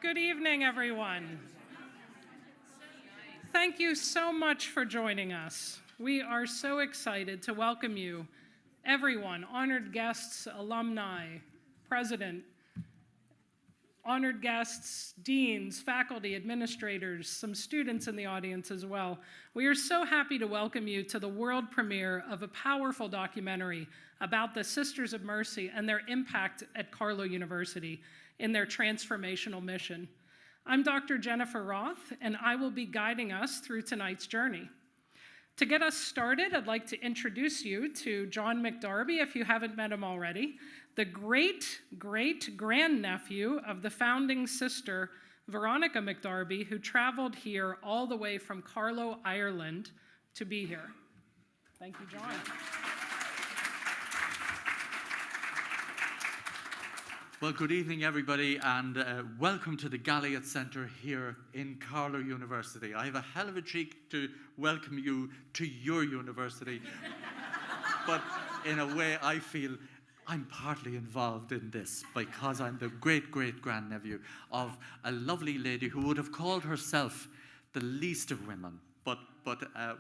Good evening, everyone. Thank you so much for joining us. We are so excited to welcome you, everyone, honored guests, alumni, president, honored guests, deans, faculty, administrators, some students in the audience as well. We are so happy to welcome you to the world premiere of a powerful documentary about the Sisters of Mercy and their impact at Carlow University in their transformational mission. I'm Dr. Jennifer Roth, and I will be guiding us through tonight's journey. To get us started, I'd like to introduce you to John McDarby, if you haven't met him already, the great-great-grandnephew of the founding sister, Veronica McDarby, who traveled here all the way from Carlow, Ireland, to be here. Thank you, John. Well, good evening, everybody, and welcome to the Galliot Centre here in Carlow University. I have a hell of a cheek to welcome you to your university, but in a way I feel I'm partly involved in this because I'm the great-great-grandnephew of a lovely lady who would have called herself the least of women, but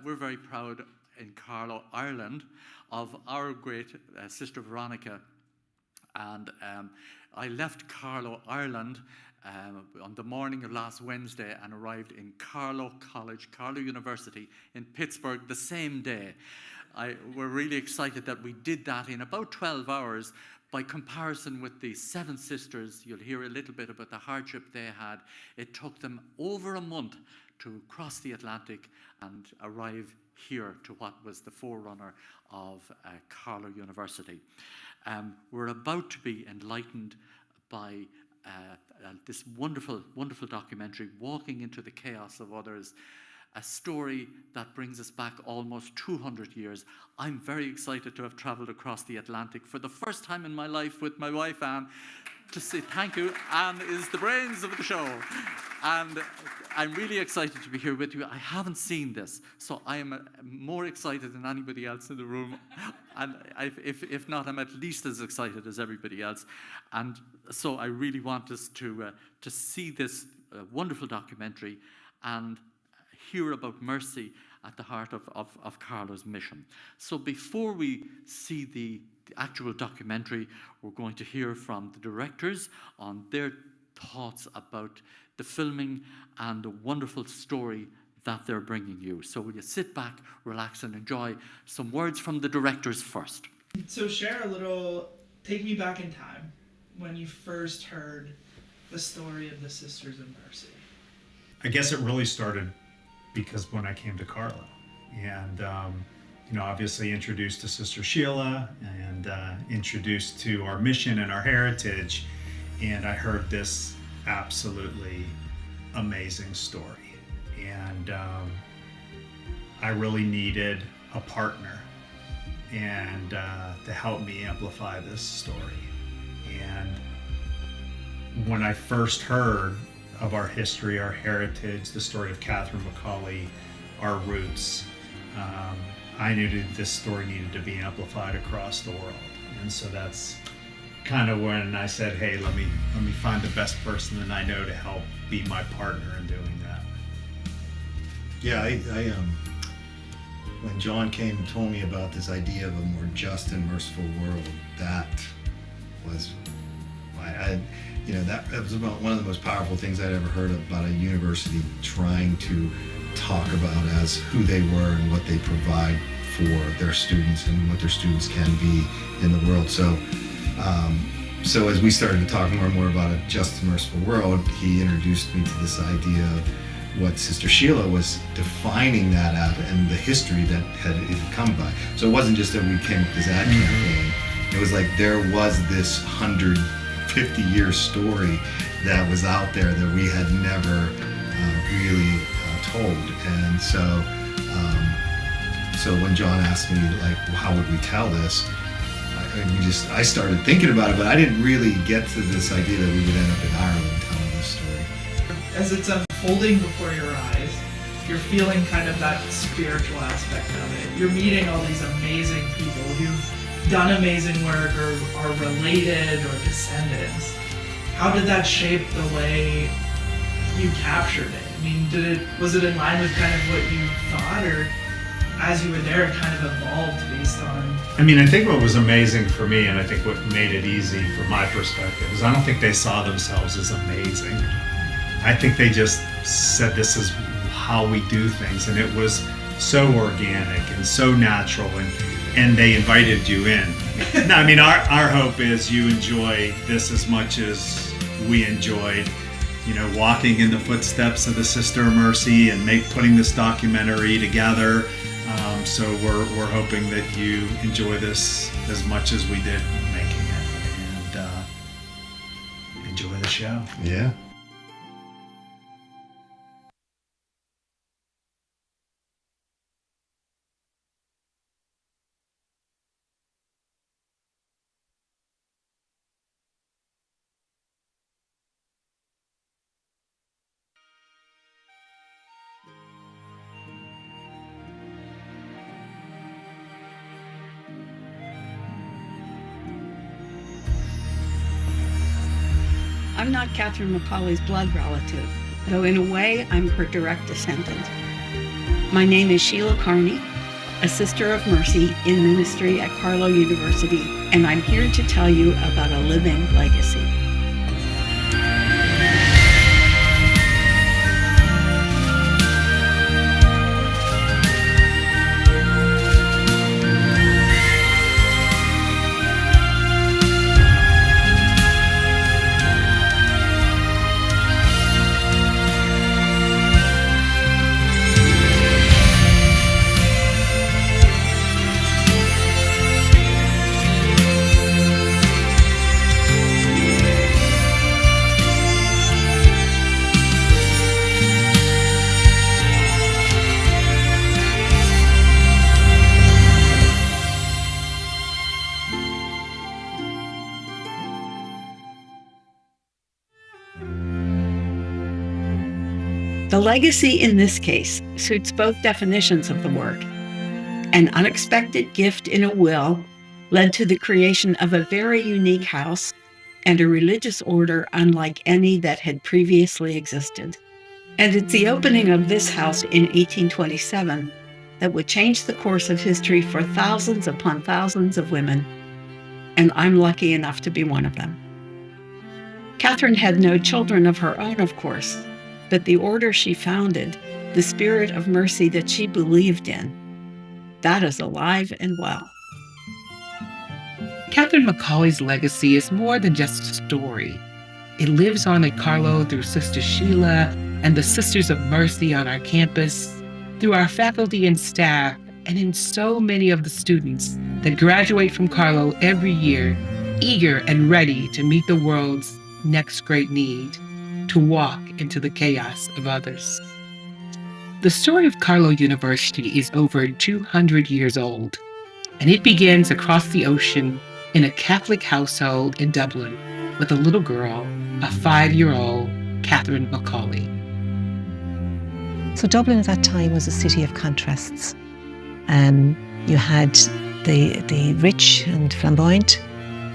we're very proud in Carlow, Ireland, of our great sister Veronica. And I left Carlow, Ireland on the morning of last Wednesday and arrived in Carlow College, Carlow University in Pittsburgh the same day. We're really excited that we did that in about 12 hours. By comparison with the seven sisters, you'll hear a little bit about the hardship they had. It took them over a month to cross the Atlantic and arrive here to what was the forerunner of Carlow University. We're about to be enlightened by this wonderful, wonderful documentary, Walking into the Chaos of Others, a story that brings us back almost 200 years. I'm very excited to have traveled across the Atlantic for the first time in my life with my wife, Anne, to say thank you. Anne is the brains of the show. And I'm really excited to be here with you. I haven't seen this, so I am more excited than anybody else in the room. And if not, I'm at least as excited as everybody else. And so I really want us to see this wonderful documentary and hear about mercy at the heart of Carlow's mission. So before we see the actual documentary, we're going to hear from the directors on their thoughts about the filming and the wonderful story that they're bringing you. So will you sit back, relax, and enjoy some words from the directors first. So share a little, take me back in time when you first heard the story of the Sisters of Mercy. I guess it really started because when I came to Carlow and obviously introduced to Sister Sheila and introduced to our mission and our heritage, and I heard this absolutely amazing story, and I really needed a partner and to help me amplify this story. And when I first heard of our history, our heritage, the story of Catherine McAuley, our roots, I knew that this story needed to be amplified across the world. And so that's kind of when I said, hey, let me find the best person that I know to help be my partner in doing that. Yeah, I when John came and told me about this idea of a more just and merciful world, that was that was about one of the most powerful things I'd ever heard about a university trying to talk about as who they were and what they provide for their students and what their students can be in the world. So as we started to talk more and more about a just and merciful world, he introduced me to this idea of what Sister Sheila was defining that out and the history that it had come by. So it wasn't just that we came up with this ad campaign. It was like there was this 150-year story that was out there that we had never really told. And so when John asked me, like, well, how would we tell this? I started thinking about it, but I didn't really get to this idea that we would end up in Ireland telling this story. As it's unfolding before your eyes, you're feeling kind of that spiritual aspect of it. You're meeting all these amazing people who've done amazing work or are related or descendants. How did that shape the way you captured it? I mean, was it in line with kind of what you thought, or as you were there, it kind of evolved based on? I mean, I think what was amazing for me, and I think what made it easy from my perspective, is I don't think they saw themselves as amazing. I think they just said this is how we do things, and it was so organic and so natural, and they invited you in. No, I mean, our hope is you enjoy this as much as we enjoyed, walking in the footsteps of the Sister of Mercy and putting this documentary together. So we're hoping that you enjoy this as much as we did making it, and enjoy the show. Yeah. I'm not Catherine McAuley's blood relative, though in a way I'm her direct descendant. My name is Sheila Carney, a Sister of Mercy in ministry at Carlow University, and I'm here to tell you about a living legacy. The legacy in this case suits both definitions of the word. An unexpected gift in a will led to the creation of a very unique house and a religious order unlike any that had previously existed. And it's the opening of this house in 1827 that would change the course of history for thousands upon thousands of women, and I'm lucky enough to be one of them. Catherine had no children of her own, of course, but the order she founded, the spirit of mercy that she believed in, that is alive and well. Catherine McAuley's legacy is more than just a story. It lives on at Carlow through Sister Sheila and the Sisters of Mercy on our campus, through our faculty and staff, and in so many of the students that graduate from Carlow every year, eager and ready to meet the world's next great need, to walk into the chaos of others. The story of Carlow University is over 200 years old, and it begins across the ocean in a Catholic household in Dublin with a little girl, a 5-year-old Catherine McAuley. So Dublin at that time was a city of contrasts. You had the rich and flamboyant,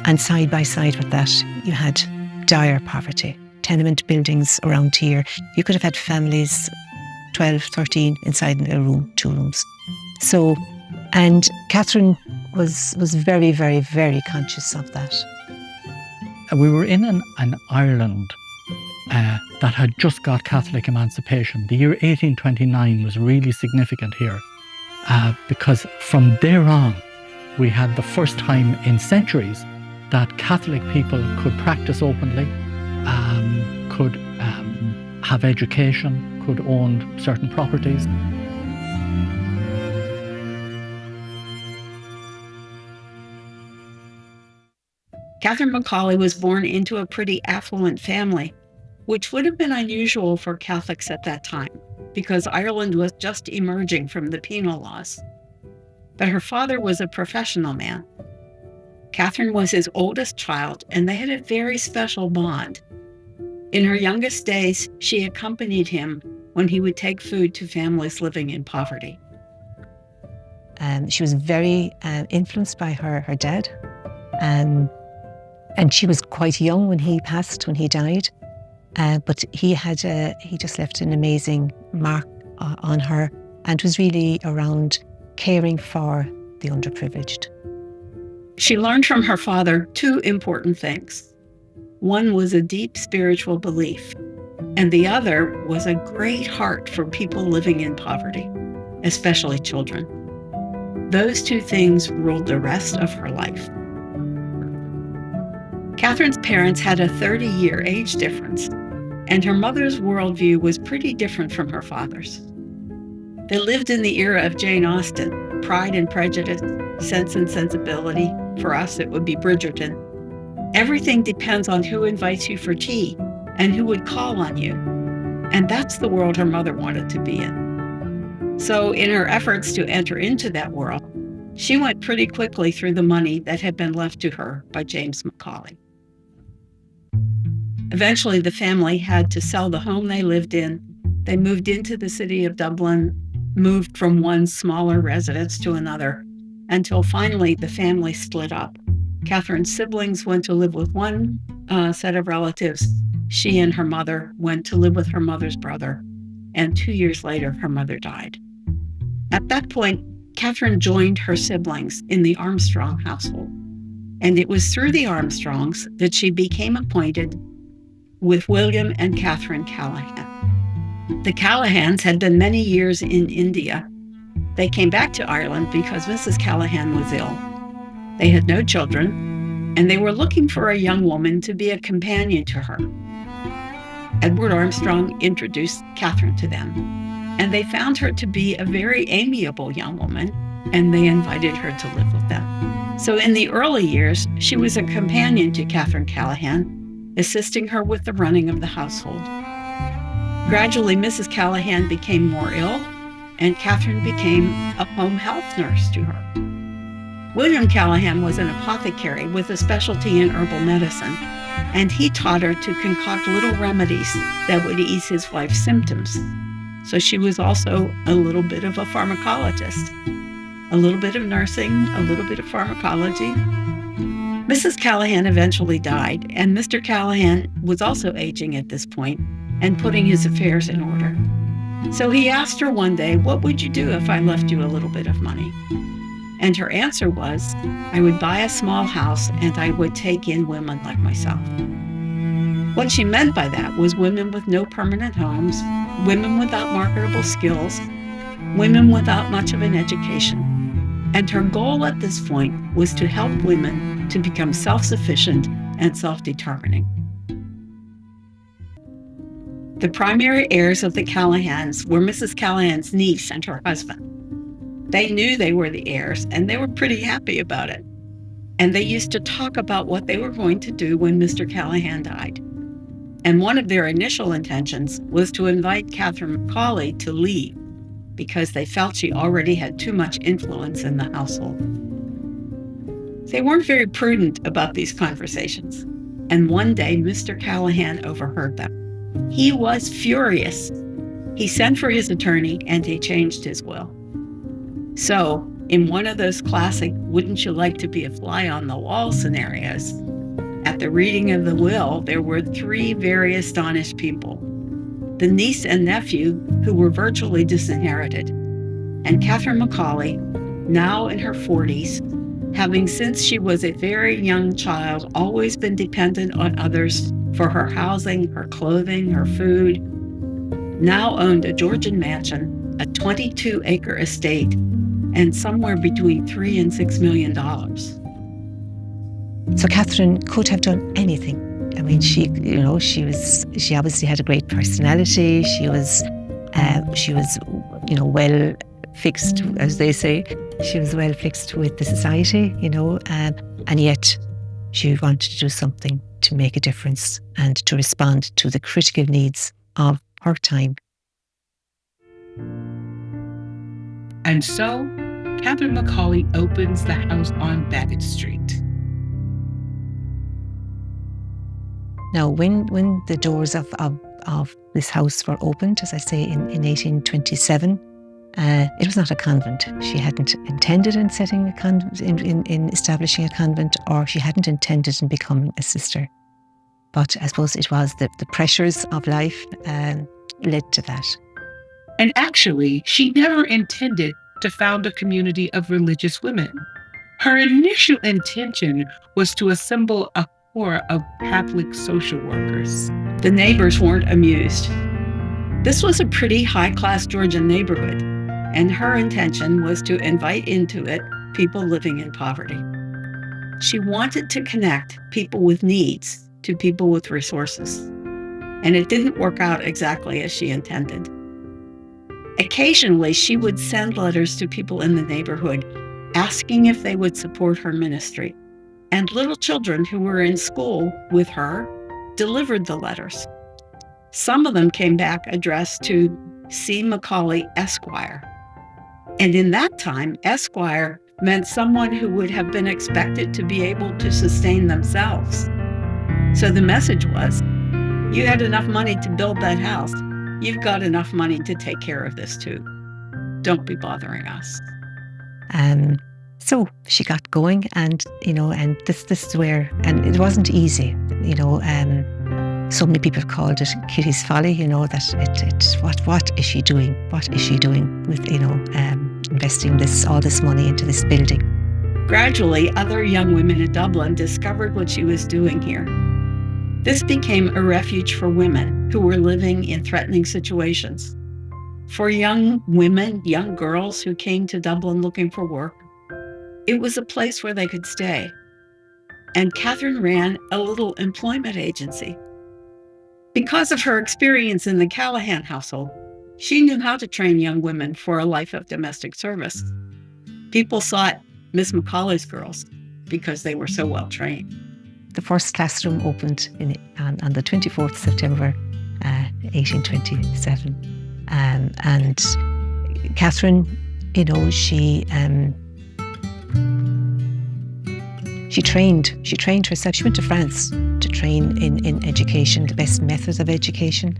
and side by side with that, you had dire poverty. Tenement buildings around here. You could have had families, 12, 13, inside a room, 2 rooms. So, and Catherine was very, very, very conscious of that. We were in an Ireland that had just got Catholic emancipation. The year 1829 was really significant here because from there on, we had the first time in centuries that Catholic people could practice openly, could have education, could own certain properties. Catherine McAuley was born into a pretty affluent family, which would have been unusual for Catholics at that time, because Ireland was just emerging from the penal laws. But her father was a professional man. Catherine was his oldest child, and they had a very special bond. In her youngest days, she accompanied him when he would take food to families living in poverty. She was very influenced by her dad. And she was quite young when he passed, when he died. but he just left an amazing mark on her, and was really around caring for the underprivileged. She learned from her father two important things. One was a deep spiritual belief, and the other was a great heart for people living in poverty, especially children. Those two things ruled the rest of her life. Catherine's parents had a 30-year age difference, and her mother's worldview was pretty different from her father's. They lived in the era of Jane Austen, Pride and Prejudice, Sense and Sensibility. For us, it would be Bridgerton. Everything depends on who invites you for tea and who would call on you. And that's the world her mother wanted to be in. So in her efforts to enter into that world, she went pretty quickly through the money that had been left to her by James McAuley. Eventually, the family had to sell the home they lived in. They moved into the city of Dublin, moved from one smaller residence to another, until finally the family split up. Catherine's siblings went to live with one set of relatives. She and her mother went to live with her mother's brother, and 2 years later, her mother died. At that point, Catherine joined her siblings in the Armstrong household, and it was through the Armstrongs that she became acquainted with William and Catherine Callahan. The Callahans had been many years in India. They came back to Ireland because Mrs. Callahan was ill. They had no children, and they were looking for a young woman to be a companion to her. Edward Armstrong introduced Catherine to them, and they found her to be a very amiable young woman, and they invited her to live with them. So in the early years, she was a companion to Catherine Callahan, assisting her with the running of the household. Gradually, Mrs. Callahan became more ill, and Catherine became a home health nurse to her. William Callahan was an apothecary with a specialty in herbal medicine, and he taught her to concoct little remedies that would ease his wife's symptoms. So she was also a little bit of a pharmacologist, a little bit of nursing, a little bit of pharmacology. Mrs. Callahan eventually died, and Mr. Callahan was also aging at this point and putting his affairs in order. So he asked her one day, "What would you do if I left you a little bit of money?" And her answer was, "I would buy a small house and I would take in women like myself." What she meant by that was women with no permanent homes, women without marketable skills, women without much of an education. And her goal at this point was to help women to become self-sufficient and self-determining. The primary heirs of the Callahans were Mrs. Callahan's niece and her husband. They knew they were the heirs, and they were pretty happy about it. And they used to talk about what they were going to do when Mr. Callahan died. And one of their initial intentions was to invite Catherine McAuley to leave, because they felt she already had too much influence in the household. They weren't very prudent about these conversations, and one day Mr. Callahan overheard them. He was furious. He sent for his attorney and he changed his will. So, in one of those classic wouldn't you like to be a fly on the wall scenarios, at the reading of the will, there were 3 very astonished people. The niece and nephew, who were virtually disinherited, and Catherine McAuley, now in her 40s, having since she was a very young child always been dependent on others for her housing, her clothing, her food, now owned a Georgian mansion, a 22-acre estate, and somewhere between $3 and $6 million. So Catherine could have done anything. I mean, she obviously had a great personality. She was, well fixed, as they say. She was well fixed with the society, and yet she wanted to do something to make a difference and to respond to the critical needs of her time. And so, Catherine McAuley opens the house on Beckett Street. Now, when the doors of this house were opened, as I say, in 1827, it was not a convent. She hadn't intended in setting a convent, in establishing a convent, or she hadn't intended in becoming a sister. But I suppose it was the pressures of life led to that. And actually, she never intended to found a community of religious women. Her initial intention was to assemble a corps of Catholic social workers. The neighbors weren't amused. This was a pretty high-class Georgian neighborhood, and her intention was to invite into it people living in poverty. She wanted to connect people with needs to people with resources, and it didn't work out exactly as she intended. Occasionally, she would send letters to people in the neighborhood asking if they would support her ministry, and little children who were in school with her delivered the letters. Some of them came back addressed to C. McAuley, Esquire. And in that time, Esquire meant someone who would have been expected to be able to sustain themselves. So the message was, you had enough money to build that house. You've got enough money to take care of this too. Don't be bothering us. So she got going, and and this is where, and it wasn't easy. So many people called it Kitty's folly. That what is she doing? What is she doing with investing all this money into this building? Gradually, other young women in Dublin discovered what she was doing here. This became a refuge for women who were living in threatening situations. For young women, young girls who came to Dublin looking for work, it was a place where they could stay. And Catherine ran a little employment agency. Because of her experience in the Callahan household, she knew how to train young women for a life of domestic service. People sought Miss McAuley's girls because they were so well trained. The first classroom opened on the 24th September 1827. And Catherine, she trained herself. She went to France to train in education, the best methods of education.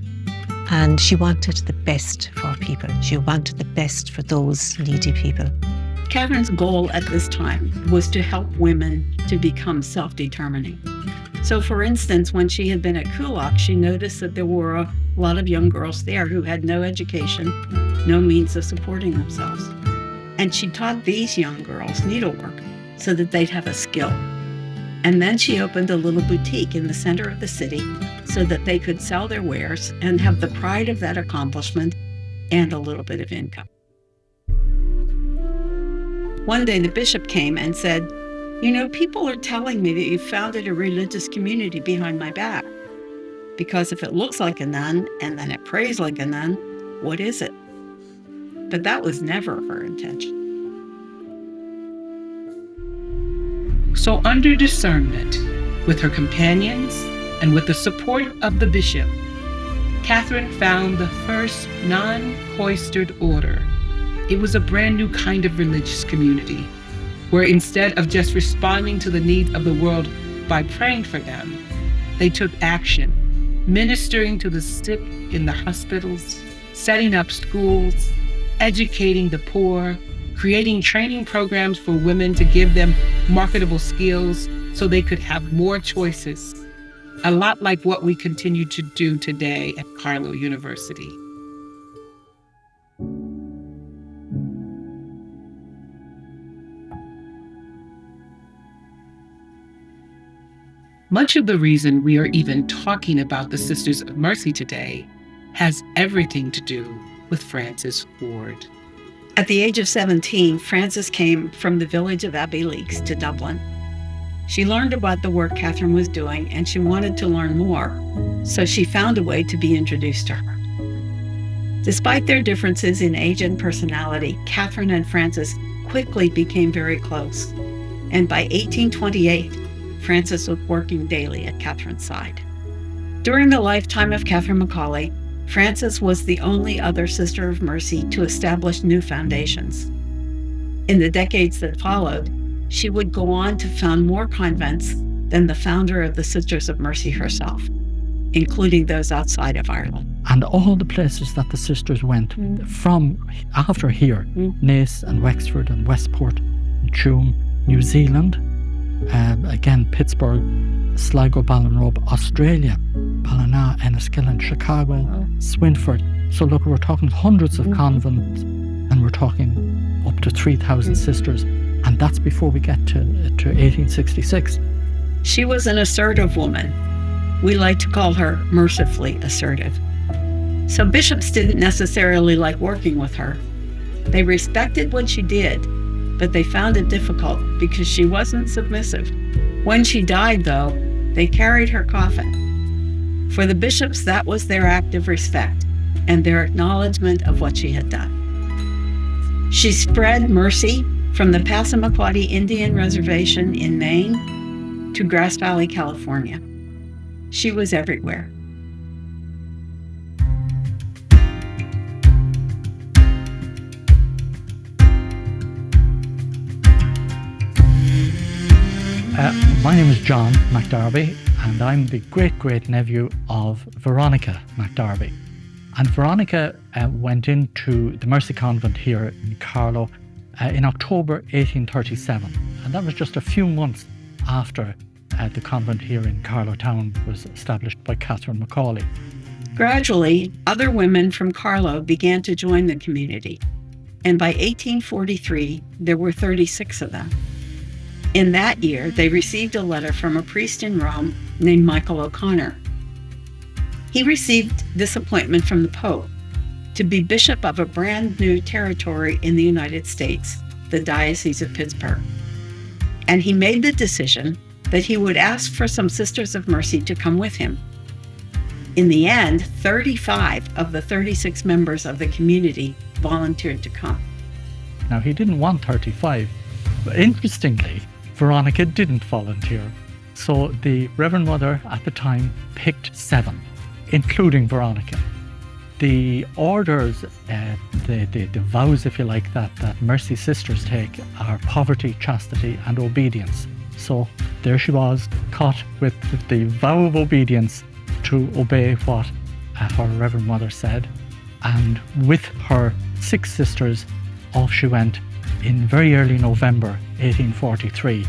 And she wanted the best for people. She wanted the best for those needy people. Catherine's goal at this time was to help women to become self-determining. So for instance, when she had been at Coolock, she noticed that there were a lot of young girls there who had no education, no means of supporting themselves. And she taught these young girls needlework so that they'd have a skill. And then she opened a little boutique in the center of the city so that they could sell their wares and have the pride of that accomplishment and a little bit of income. One day the bishop came and said, people are telling me that you founded a religious community behind my back. Because if it looks like a nun and then it prays like a nun, what is it? But that was never her intention. So under discernment, with her companions and with the support of the bishop, Catherine found the first non-cloistered order. It was a brand new kind of religious community, where instead of just responding to the needs of the world by praying for them, they took action, ministering to the sick in the hospitals, setting up schools, educating the poor, creating training programs for women to give them marketable skills so they could have more choices. A lot like what we continue to do today at Carlow University. Much of the reason we are even talking about the Sisters of Mercy today has everything to do with Frances Ward. At the age of 17, Frances came from the village of Abbeyleix to Dublin. She learned about the work Catherine was doing, and she wanted to learn more, so she found a way to be introduced to her. Despite their differences in age and personality, Catherine and Frances quickly became very close, and by 1828, Frances was working daily at Catherine's side. During the lifetime of Catherine McAuley, Frances was the only other Sister of Mercy to establish new foundations. In the decades that followed, she would go on to found more convents than the founder of the Sisters of Mercy herself, including those outside of Ireland. And all the places that the sisters went from after here, Naas and Wexford and Westport, and Tuam, New Zealand, again Pittsburgh, Sligo, Ballinrobe, Australia, Ballina, Enniskillen, Chicago, Swinford. So look, we're talking hundreds of convents, and we're talking up to 3,000 sisters. And that's before we get to 1866. She was an assertive woman. We like to call her mercifully assertive. So bishops didn't necessarily like working with her. They respected what she did, but they found it difficult because she wasn't submissive. When she died, though, they carried her coffin. For the bishops, that was their act of respect and their acknowledgement of what she had done. She spread mercy from the Passamaquoddy Indian Reservation in Maine to Grass Valley, California. She was everywhere. My name is John McDarby, and I'm the great-great-nephew of Veronica McDarby. And Veronica went into the Mercy Convent here in Carlow in October 1837. And that was just a few months after the convent here in Carlow town was established by Catherine McAuley. Gradually, other women from Carlow began to join the community. And by 1843, there were 36 of them. In that year, they received a letter from a priest in Rome named Michael O'Connor. He received this appointment from the Pope to be bishop of a brand new territory in the United States, the Diocese of Pittsburgh. And he made the decision that he would ask for some Sisters of Mercy to come with him. In the end, 35 of the 36 members of the community volunteered to come. Now, he didn't want 35, but interestingly, Veronica didn't volunteer. So the Reverend Mother at the time picked 7, including Veronica. The orders, the vows, if you like, that Mercy Sisters take are poverty, chastity, and obedience. So there she was, caught with the vow of obedience to obey what her Reverend Mother said. And with her 6 sisters, off she went in very early November 1843,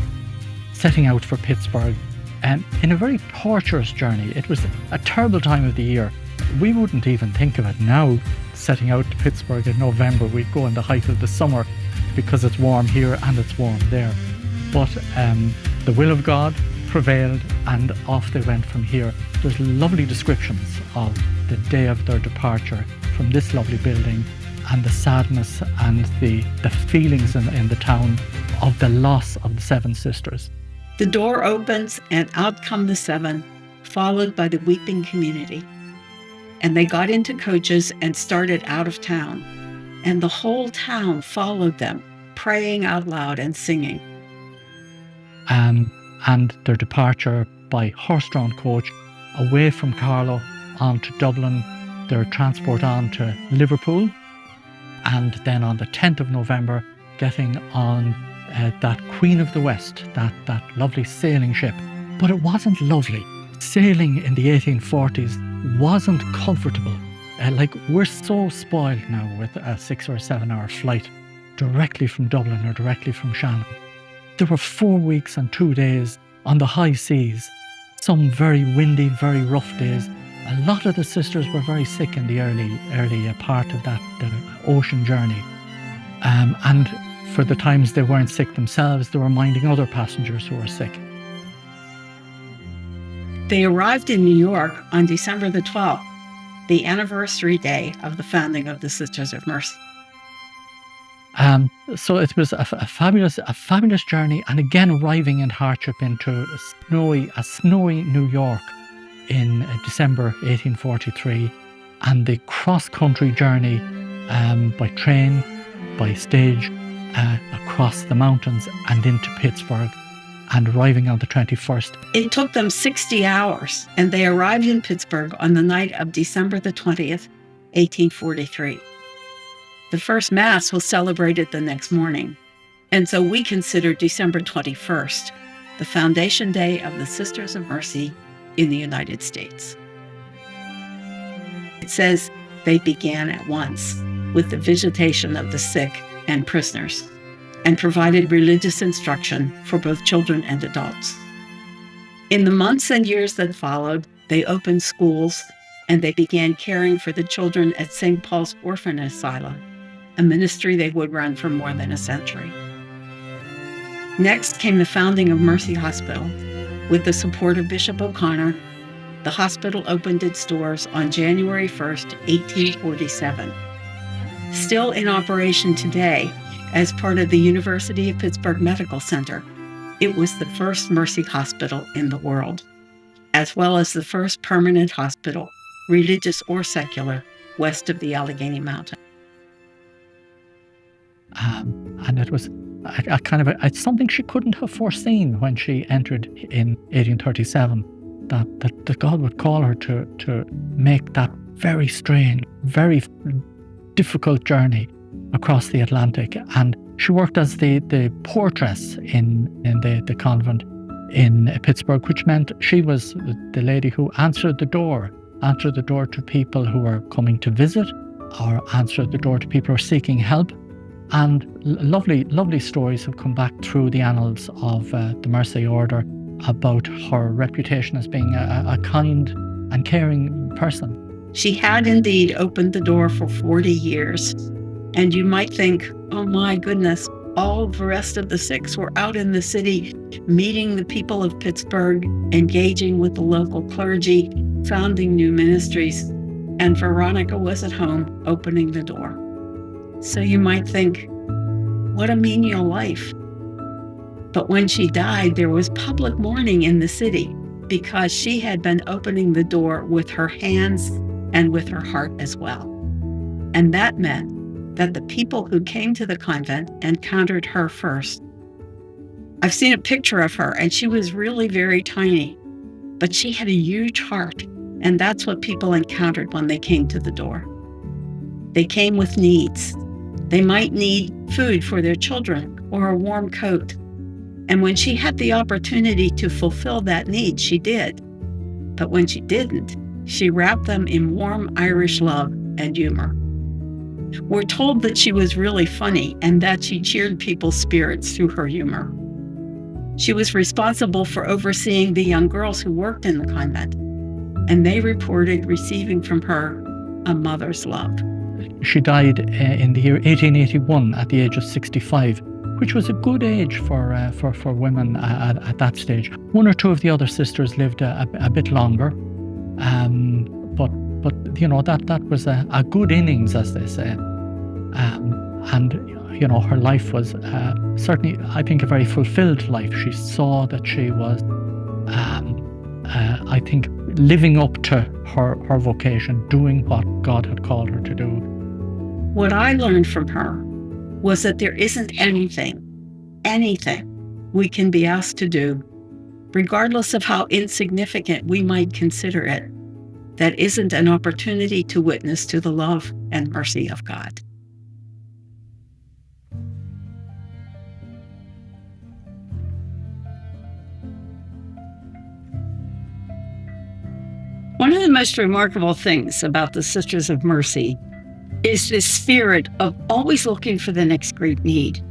setting out for Pittsburgh in a very torturous journey. It was a terrible time of the year. We wouldn't even think of it now, setting out to Pittsburgh in November. We'd go in the height of the summer because it's warm here and it's warm there. But the will of God prevailed, and off they went from here. There's lovely descriptions of the day of their departure from this lovely building, and the sadness and the feelings in the town of the loss of the 7 sisters. The door opens and out come the 7, followed by the weeping community. And they got into coaches and started out of town. And the whole town followed them, praying out loud and singing. And their departure by horse-drawn coach away from Carlow on to Dublin, their transport on to Liverpool, and then on the 10th of November, getting on that Queen of the West, that lovely sailing ship. But it wasn't lovely. Sailing in the 1840s wasn't comfortable. We're so spoiled now with a 6 or 7 hour flight directly from Dublin or directly from Shannon. There were 4 weeks and 2 days on the high seas, some very windy, very rough days. A lot of the sisters were very sick in the early part of that ocean journey. And for the times they weren't sick themselves, they were minding other passengers who were sick. They arrived in New York on December the 12th, the anniversary day of the founding of the Sisters of Mercy. So it was a fabulous journey, and again arriving in hardship into a snowy New York in December 1843, and the cross-country journey by train, by stage, across the mountains and into Pittsburgh, and arriving on the 21st. It took them 60 hours, and they arrived in Pittsburgh on the night of December the 20th, 1843. The first Mass was celebrated the next morning, and so we consider December 21st the foundation day of the Sisters of Mercy in the United States. It says they began at once with the visitation of the sick and prisoners, and provided religious instruction for both children and adults. In the months and years that followed, they opened schools and they began caring for the children at St. Paul's Orphan Asylum, a ministry they would run for more than a century. Next came the founding of Mercy Hospital. With the support of Bishop O'Connor, the hospital opened its doors on January 1st, 1847. Still in operation today as part of the University of Pittsburgh Medical Center, it was the first Mercy Hospital in the world, as well as the first permanent hospital, religious or secular, west of the Allegheny Mountain. And it was it's something she couldn't have foreseen when she entered in 1837, that God would call her to make that very strange, very difficult journey across the Atlantic. And she worked as the portress in the convent in Pittsburgh, which meant she was the lady who answered the door to people who were coming to visit, or answered the door to people who were seeking help. And lovely stories have come back through the annals of the Mercy Order about her reputation as being a kind and caring person. She had indeed opened the door for 40 years. And you might think, oh my goodness, all the rest of the 6 were out in the city, meeting the people of Pittsburgh, engaging with the local clergy, founding new ministries, and Veronica was at home opening the door. So you might think, what a menial life. But when she died, there was public mourning in the city because she had been opening the door with her hands and with her heart as well. And that meant that the people who came to the convent encountered her first. I've seen a picture of her, and she was really very tiny, but she had a huge heart, and that's what people encountered when they came to the door. They came with needs. They might need food for their children or a warm coat. And when she had the opportunity to fulfill that need, she did. But when she didn't, she wrapped them in warm Irish love and humor. We're told that she was really funny and that she cheered people's spirits through her humor. She was responsible for overseeing the young girls who worked in the convent, and they reported receiving from her a mother's love. She died in the year 1881 at the age of 65, which was a good age for women at that stage. One or two of the other sisters lived a bit longer, but you know, that was a good innings, as they say. And you know, her life was certainly, I think, a very fulfilled life. She saw that she was, I think, living up to her vocation, doing what God had called her to do. What I learned from her was that there isn't anything we can be asked to do, regardless of how insignificant we might consider it, that isn't an opportunity to witness to the love and mercy of God. One of the most remarkable things about the Sisters of Mercy is this spirit of always looking for the next great need.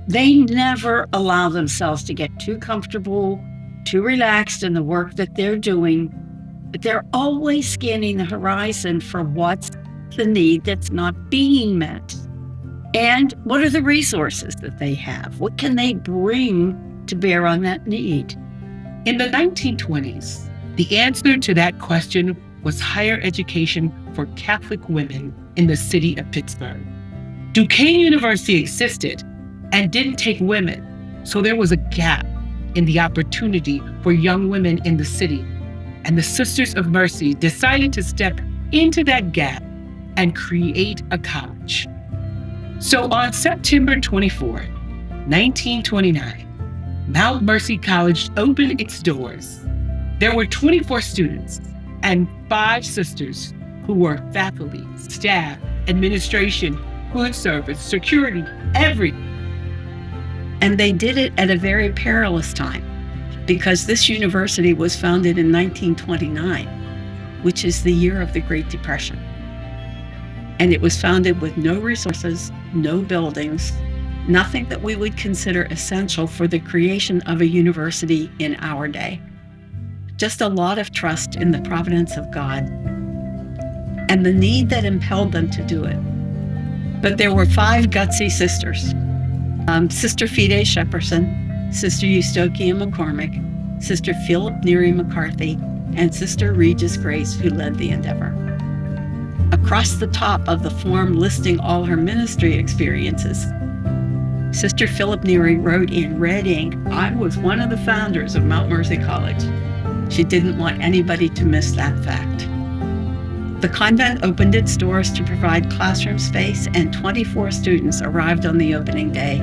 They never allow themselves to get too comfortable, too relaxed in the work that they're doing, but they're always scanning the horizon for what's the need that's not being met. And what are the resources that they have? What can they bring to bear on that need? In the 1920s, the answer to that question was higher education for Catholic women in the city of Pittsburgh. Duquesne University existed and didn't take women, so there was a gap in the opportunity for young women in the city. And the Sisters of Mercy decided to step into that gap and create a college. So on September 24, 1929, Mount Mercy College opened its doors. There were 24 students and 5 sisters who were faculty, staff, administration, food service, security, everything. And they did it at a very perilous time, because this university was founded in 1929, which is the year of the Great Depression. And it was founded with no resources, no buildings, nothing that we would consider essential for the creation of a university in our day. just a lot of trust in the providence of God and the need that impelled them to do it. But there were 5 gutsy sisters. Sister Fide Shepperson, Sister Eustokia McCormick, Sister Philip Neary McCarthy, and Sister Regis Grace, who led the endeavor. Across the top of the form listing all her ministry experiences, Sister Philip Neary wrote in red ink, "I was one of the founders of Mount Mercy College." She didn't want anybody to miss that fact. The convent opened its doors to provide classroom space, and 24 students arrived on the opening day,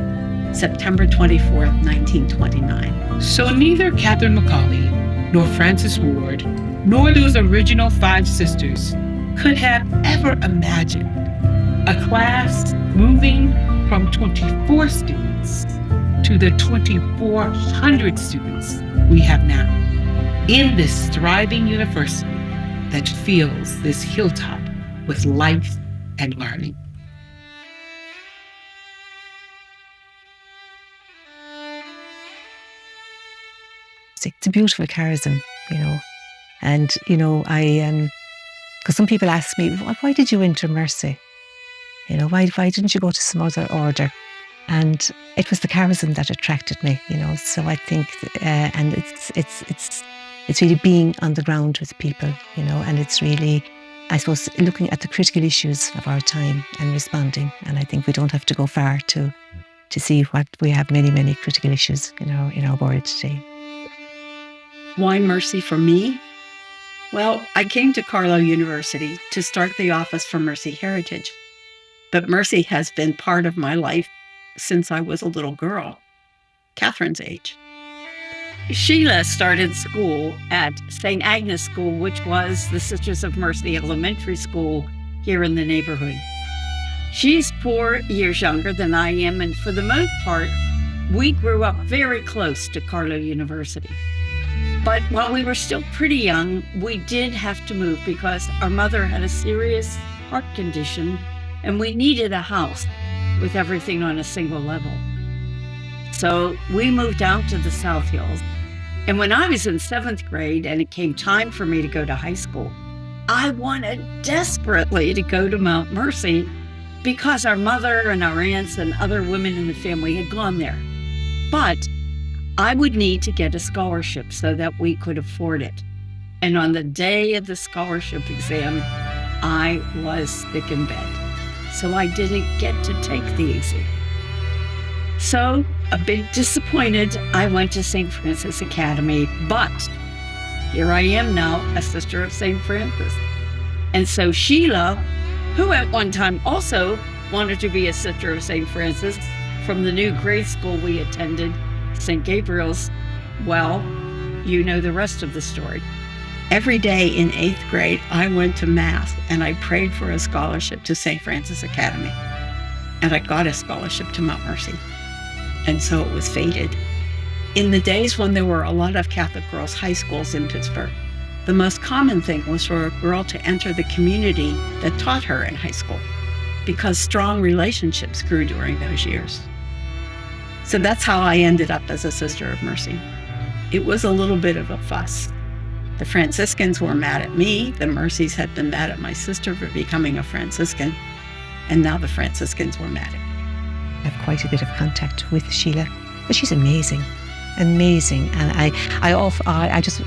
September 24, 1929. So neither Catherine McAuley, nor Frances Ward, nor those original 5 sisters could have ever imagined a class moving from 24 students to the 2,400 students we have now in this thriving university that fills this hilltop with life and learning. It's a beautiful charism, and I because some people ask me, why did you enter Mercy? Why didn't you go to some other order? And it was the charism that attracted me, so I think and it's really being on the ground with people, and it's really, I suppose, looking at the critical issues of our time and responding. And I think we don't have to go far to see what we have many critical issues in our world today. Why Mercy for me? Well, I came to Carlow University to start the Office for Mercy Heritage, but Mercy has been part of my life since I was a little girl, Catherine's age. Sheila started school at St. Agnes School, which was the Sisters of Mercy Elementary School here in the neighborhood. She's 4 years younger than I am, and for the most part, we grew up very close to Carlow University. But while we were still pretty young, we did have to move because our mother had a serious heart condition and we needed a house with everything on a single level. So we moved out to the South Hills. And when I was in 7th grade and it came time for me to go to high school, I wanted desperately to go to Mount Mercy because our mother and our aunts and other women in the family had gone there. But I would need to get a scholarship so that we could afford it. And on the day of the scholarship exam, I was sick in bed. So I didn't get to take the exam. So, a bit disappointed, I went to St. Francis Academy, but here I am now, a sister of St. Francis. And so Sheila, who at one time also wanted to be a sister of St. Francis from the new grade school we attended, St. Gabriel's, well, you know the rest of the story. Every day in 8th grade, I went to Mass and I prayed for a scholarship to St. Francis Academy. And I got a scholarship to Mount Mercy. And so it was fated. In the days when there were a lot of Catholic girls' high schools in Pittsburgh, the most common thing was for a girl to enter the community that taught her in high school, because strong relationships grew during those years. So that's how I ended up as a Sister of Mercy. It was a little bit of a fuss. The Franciscans were mad at me. The Mercies had been mad at my sister for becoming a Franciscan. And now the Franciscans were mad at me. I have quite a bit of contact with Sheila, but she's amazing. And I just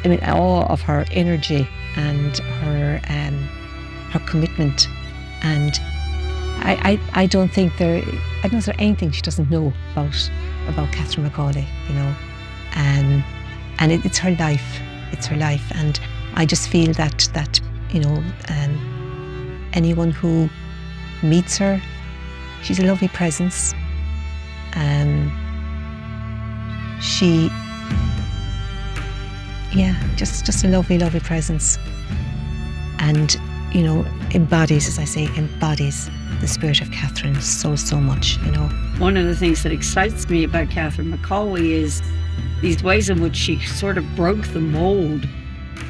in awe of her energy and her commitment. And I don't think there's anything she doesn't know about Catherine McAuley, and it's her life. It's her life, and I just feel that anyone who meets her, she's a lovely presence. Just a lovely presence, and embodies, as I say, the spirit of Catherine so much. One of the things that excites me about Catherine McAuley is these ways in which she sort of broke the mold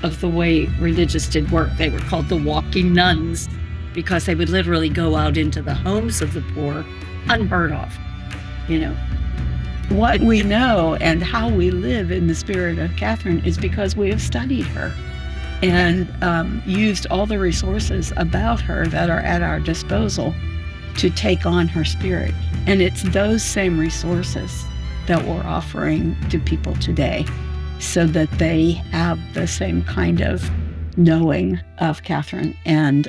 of the way religious did work. They were called the walking nuns because they would literally go out into the homes of the poor, unheard of, What we know and how we live in the spirit of Catherine is because we have studied her and used all the resources about her that are at our disposal to take on her spirit. And it's those same resources that we're offering to people today so that they have the same kind of knowing of Catherine and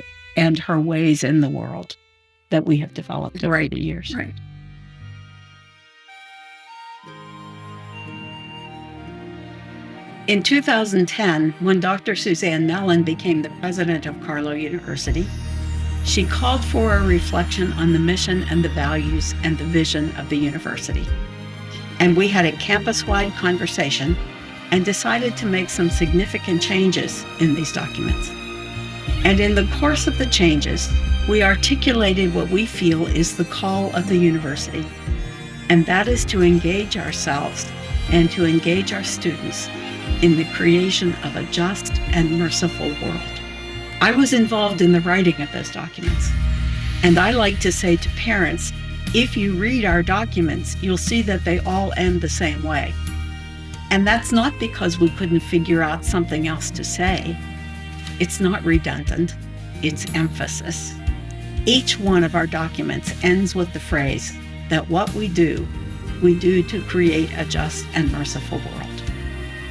her ways in the world that we have developed over the years. Right. In 2010, when Dr. Suzanne Mellon became the president of Carlow University, she called for a reflection on the mission and the values and the vision of the university. And we had a campus-wide conversation and decided to make some significant changes in these documents. And in the course of the changes, we articulated what we feel is the call of the university, and that is to engage ourselves and to engage our students in the creation of a just and merciful world. I was involved in the writing of those documents, and I like to say to parents, if you read our documents, you'll see that they all end the same way. And that's not because we couldn't figure out something else to say. It's not redundant, it's emphasis. Each one of our documents ends with the phrase that what we do to create a just and merciful world.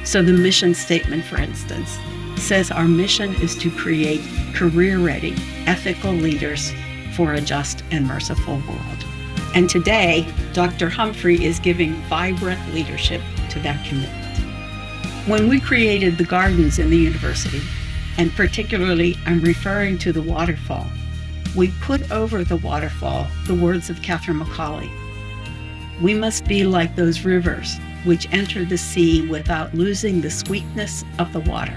So the mission statement, for instance, says our mission is to create career-ready, ethical leaders for a just and merciful world. And today, Dr. Humphrey is giving vibrant leadership to that commitment. When we created the gardens in the university, and particularly I'm referring to the waterfall, we put over the waterfall the words of Catherine McAuley. We must be like those rivers which enter the sea without losing the sweetness of the water.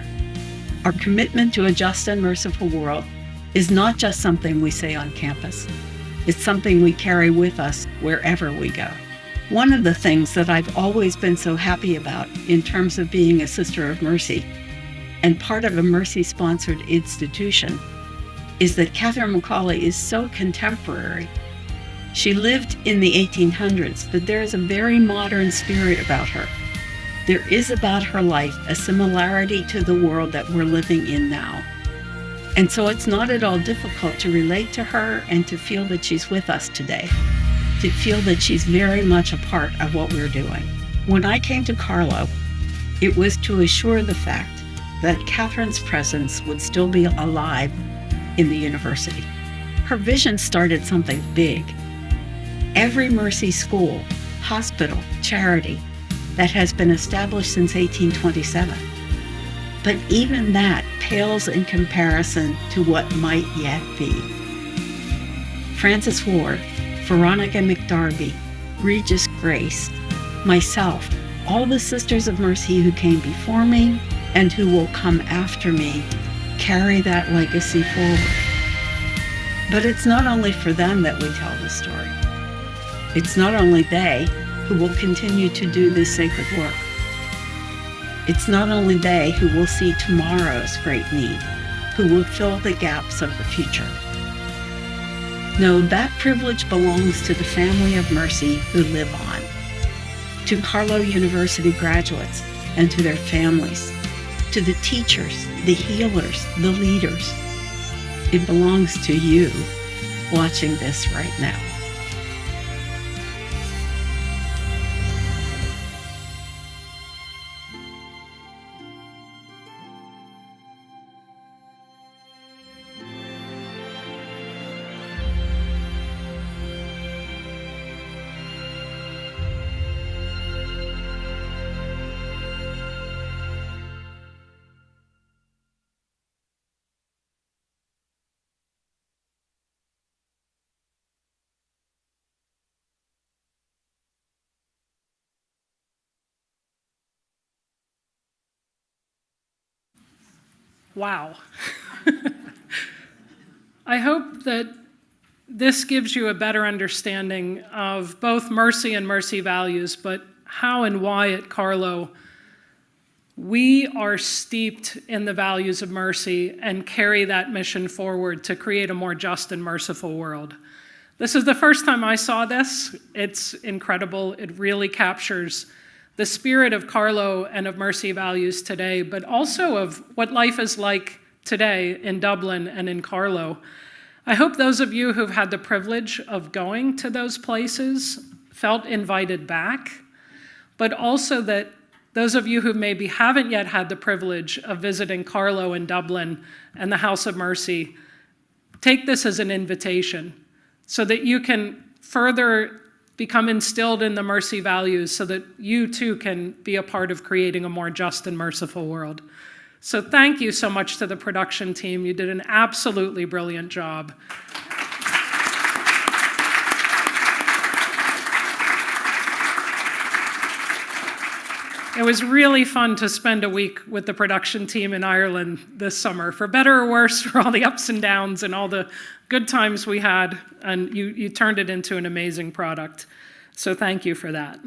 Our commitment to a just and merciful world is not just something we say on campus. It's something we carry with us wherever we go. One of the things that I've always been so happy about in terms of being a Sister of Mercy and part of a Mercy-sponsored institution is that Catherine McAuley is so contemporary. She lived in the 1800s, but there is a very modern spirit about her. There is about her life a similarity to the world that we're living in now. And so it's not at all difficult to relate to her and to feel that she's with us today, to feel that she's very much a part of what we're doing. When I came to Carlow, it was to assure the fact that Catherine's presence would still be alive in the university. Her vision started something big. Every Mercy school, hospital, charity that has been established since 1827. But even that pales in comparison to what might yet be. Frances Ward, Veronica McDarby, Regis Grace, myself, all the Sisters of Mercy who came before me and who will come after me carry that legacy forward. But it's not only for them that we tell the story. It's not only they who will continue to do this sacred work. It's not only they who will see tomorrow's great need, who will fill the gaps of the future. No, that privilege belongs to the family of Mercy who live on, to Carlow University graduates and to their families, to the teachers, the healers, the leaders. It belongs to you watching this right now. Wow. I hope that this gives you a better understanding of both Mercy and Mercy values, but how and why at Carlow we are steeped in the values of Mercy and carry that mission forward to create a more just and merciful world. This is the first time I saw this. It's incredible. It really captures the spirit of Carlow and of Mercy Values today, but also of what life is like today in Dublin and in Carlow. I hope those of you who've had the privilege of going to those places felt invited back, but also that those of you who maybe haven't yet had the privilege of visiting Carlow and Dublin and the House of Mercy, take this as an invitation so that you can further become instilled in the Mercy Values so that you too can be a part of creating a more just and merciful world. So thank you so much to the production team. You did an absolutely brilliant job. It was really fun to spend a week with the production team in Ireland this summer, for better or worse, for all the ups and downs and all the good times we had, and you turned it into an amazing product. So thank you for that.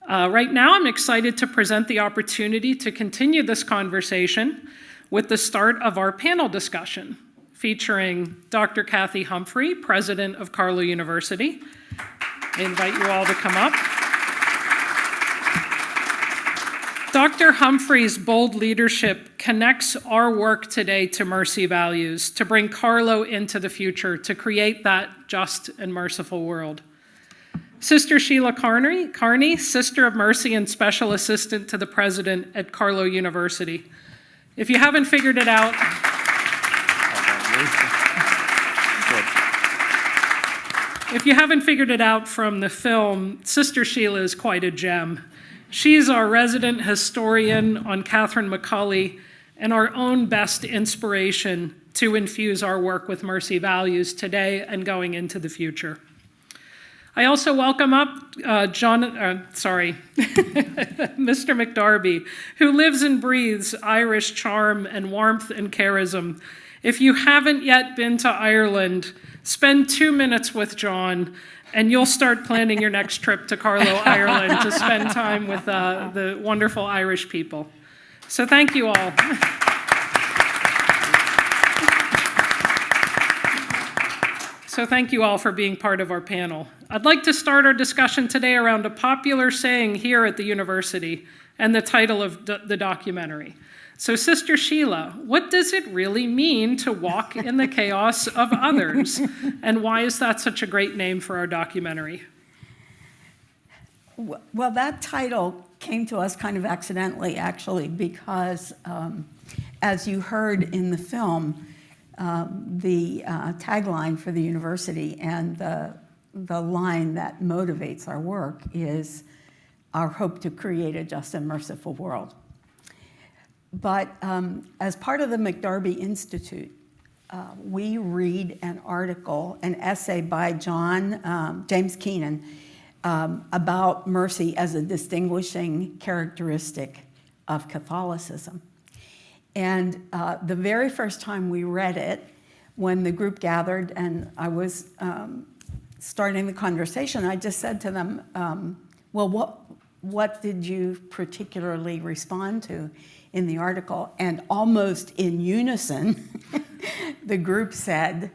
Right now, I'm excited to present the opportunity to continue this conversation with the start of our panel discussion, featuring Dr. Kathy Humphrey, president of Carlow University. I invite you all to come up. Dr. Humphrey's bold leadership connects our work today to Mercy Values, to bring Carlow into the future, to create that just and merciful world. Sister Sheila Carney, Sister of Mercy and Special Assistant to the President at Carlow University. If you haven't figured it out, from the film, Sister Sheila is quite a gem. She's our resident historian on Catherine McAuley and our own best inspiration to infuse our work with Mercy Values today and going into the future. I also welcome up Mr. McDarby, who lives and breathes Irish charm and warmth and charism. If you haven't yet been to Ireland, spend 2 minutes with John, and you'll start planning your next trip to Carlow, Ireland, to spend time with the wonderful Irish people. So thank you all. So thank you all for being part of our panel. I'd like to start our discussion today around a popular saying here at the university and the title of the documentary. So Sister Sheila, what does it really mean to walk in the chaos of others? And why is that such a great name for our documentary? Well, that title came to us kind of accidentally, actually, because as you heard in the film, the tagline for the university and the line that motivates our work is our hope to create a just and merciful world. But as part of the McDarby Institute, we read an essay by James Keenan about mercy as a distinguishing characteristic of Catholicism. And the very first time we read it, when the group gathered and I was starting the conversation, I just said to them, well, what did you particularly respond to in the article? And almost in unison, the group said,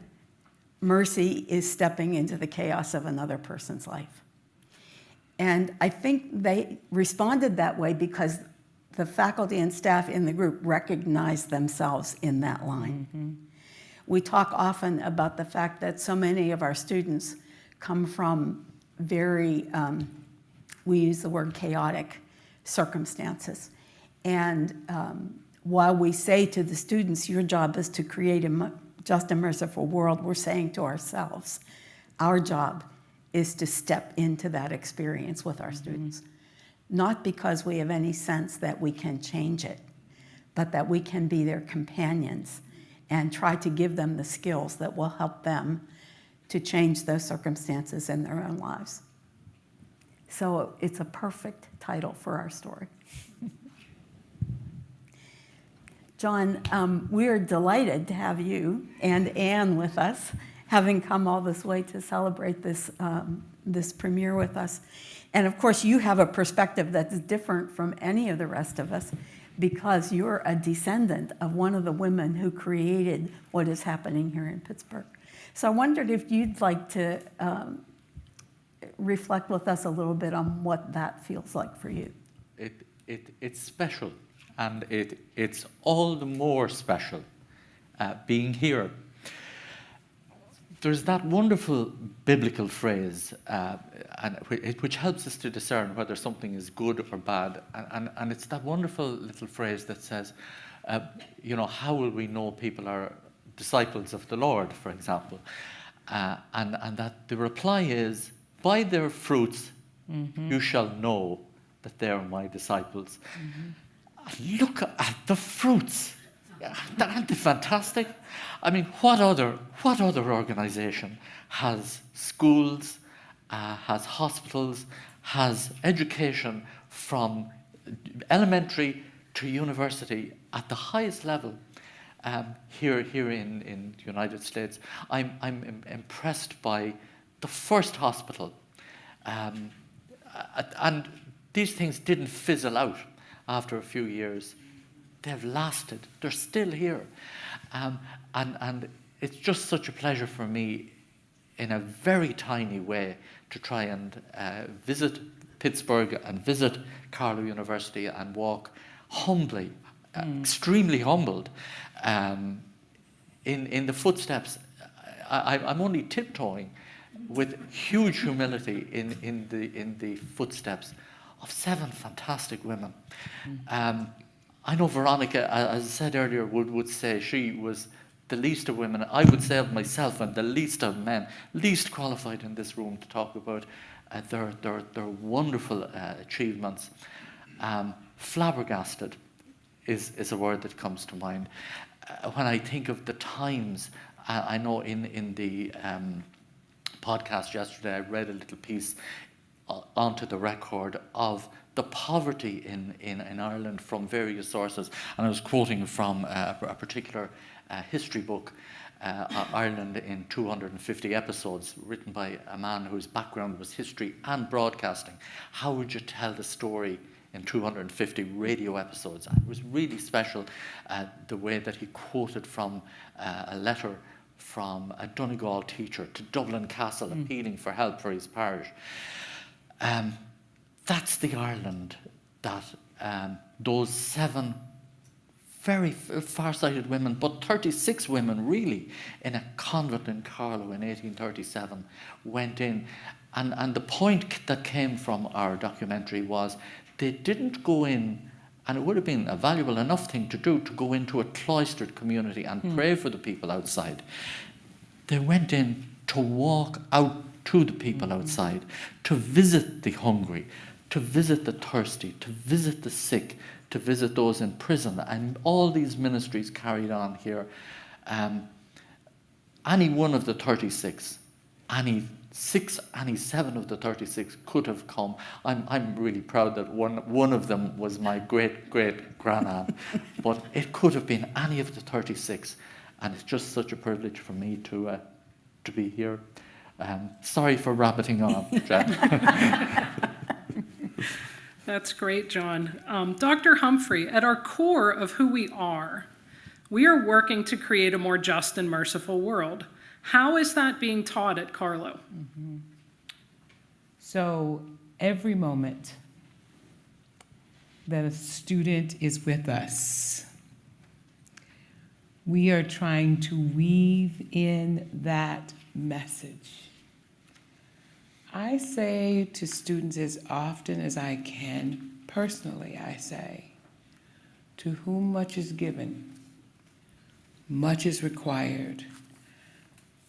mercy is stepping into the chaos of another person's life. And I think they responded that way because the faculty and staff in the group recognized themselves in that line. Mm-hmm. We talk often about the fact that so many of our students come from very, we use the word chaotic circumstances. And while we say to the students, your job is to create a just and merciful world, we're saying to ourselves, our job is to step into that experience with our students. Not because we have any sense that we can change it, but that we can be their companions and try to give them the skills that will help them to change those circumstances in their own lives. So it's a perfect title for our story. John, we are delighted to have you and Anne with us, having come all this way to celebrate this, this premiere with us. And of course, you have a perspective that's different from any of the rest of us because you're a descendant of one of the women who created what is happening here in Pittsburgh. So I wondered if you'd like to reflect with us a little bit on what that feels like for you. It's special, and it's all the more special being here. There's that wonderful biblical phrase, which helps us to discern whether something is good or bad. And it's that wonderful little phrase that says, how will we know people are disciples of the Lord, for example? And that the reply is, by their fruits you shall know that they are my disciples. Look at the fruits. Aren't they fantastic? I mean, what other organization has schools, has hospitals, has education from elementary to university at the highest level here in the United States? I'm impressed by the first hospital, and these things didn't fizzle out after a few years. They've lasted. They're still here. And it's just such a pleasure for me, in a very tiny way, to try and visit Pittsburgh and visit Carlow University and walk humbly, extremely humbled, in the footsteps. I'm only tiptoeing with huge humility in the footsteps of 7 fantastic women. I know Veronica, as I said earlier, would say she was the least of women. I would say of myself, and the least of men, least qualified in this room to talk about their wonderful achievements. Flabbergasted is a word that comes to mind. When I think of the times, I know in the podcast yesterday, I read a little piece onto the record of the poverty in Ireland from various sources. And I was quoting from a particular history book, Ireland in 250 episodes, written by a man whose background was history and broadcasting. How would you tell the story in 250 radio episodes? And it was really special, the way that he quoted from a letter from a Donegal teacher to Dublin Castle, appealing for help for his parish. That's the Ireland that those 7 very far-sighted women, but 36 women really, in a convent in Carlow in 1837, went in. And the point that came from our documentary was they didn't go in, and it would have been a valuable enough thing to do, to go into a cloistered community and pray for the people outside. They went in to walk out to the people outside, to visit the hungry, to visit the thirsty, to visit the sick, to visit those in prison, and all these ministries carried on here. Any one of the 36, any 7 of the 36 could have come. I'm really proud that one of them was my great-great-grandaunt, but it could have been any of the 36, and it's just such a privilege for me to be here. Sorry for rabbiting on, Jen. That's great, John. Dr. Humphrey, at our core of who we are working to create a more just and merciful world. How is that being taught at Carlow? So every moment that a student is with us, we are trying to weave in that message. I say to students as often as I can, personally, I say, to whom much is given, much is required.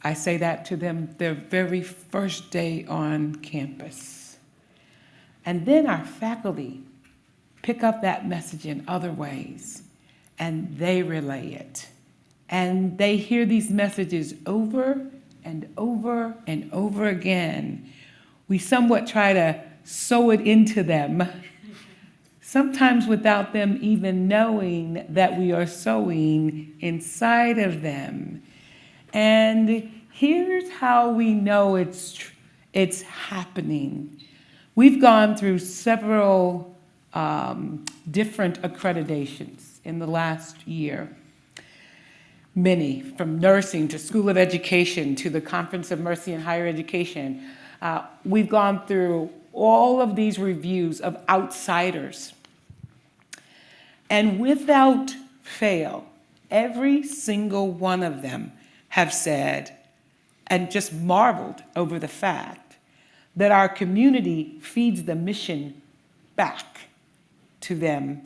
I say that to them their very first day on campus. And then our faculty pick up that message in other ways, and they relay it. And they hear these messages over and over and over again. We somewhat try to sew it into them, sometimes without them even knowing that we are sewing inside of them. And here's how we know it's happening. We've gone through several different accreditations in the last year. many, from nursing to School of Education to the Conference of Mercy in Higher Education. We've gone through all of these reviews of outsiders. And without fail, every single one of them have said and just marveled over the fact that our community feeds the mission back to them.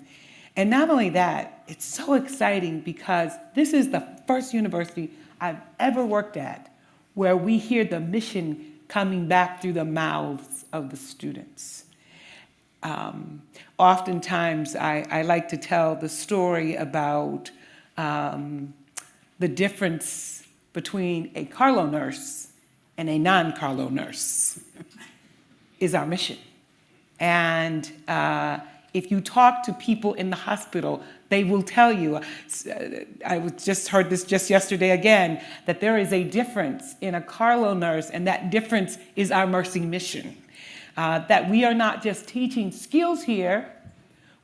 And not only that, it's so exciting because this is the first university I've ever worked at where we hear the mission coming back through the mouths of the students. Oftentimes, I like to tell the story about the difference between a Carlow nurse and a non-Carlow nurse is our mission. And if you talk to people in the hospital, they will tell you, I just heard this just yesterday again, that there is a difference in a Carlow nurse, and that difference is our mercy mission. That we are not just teaching skills here,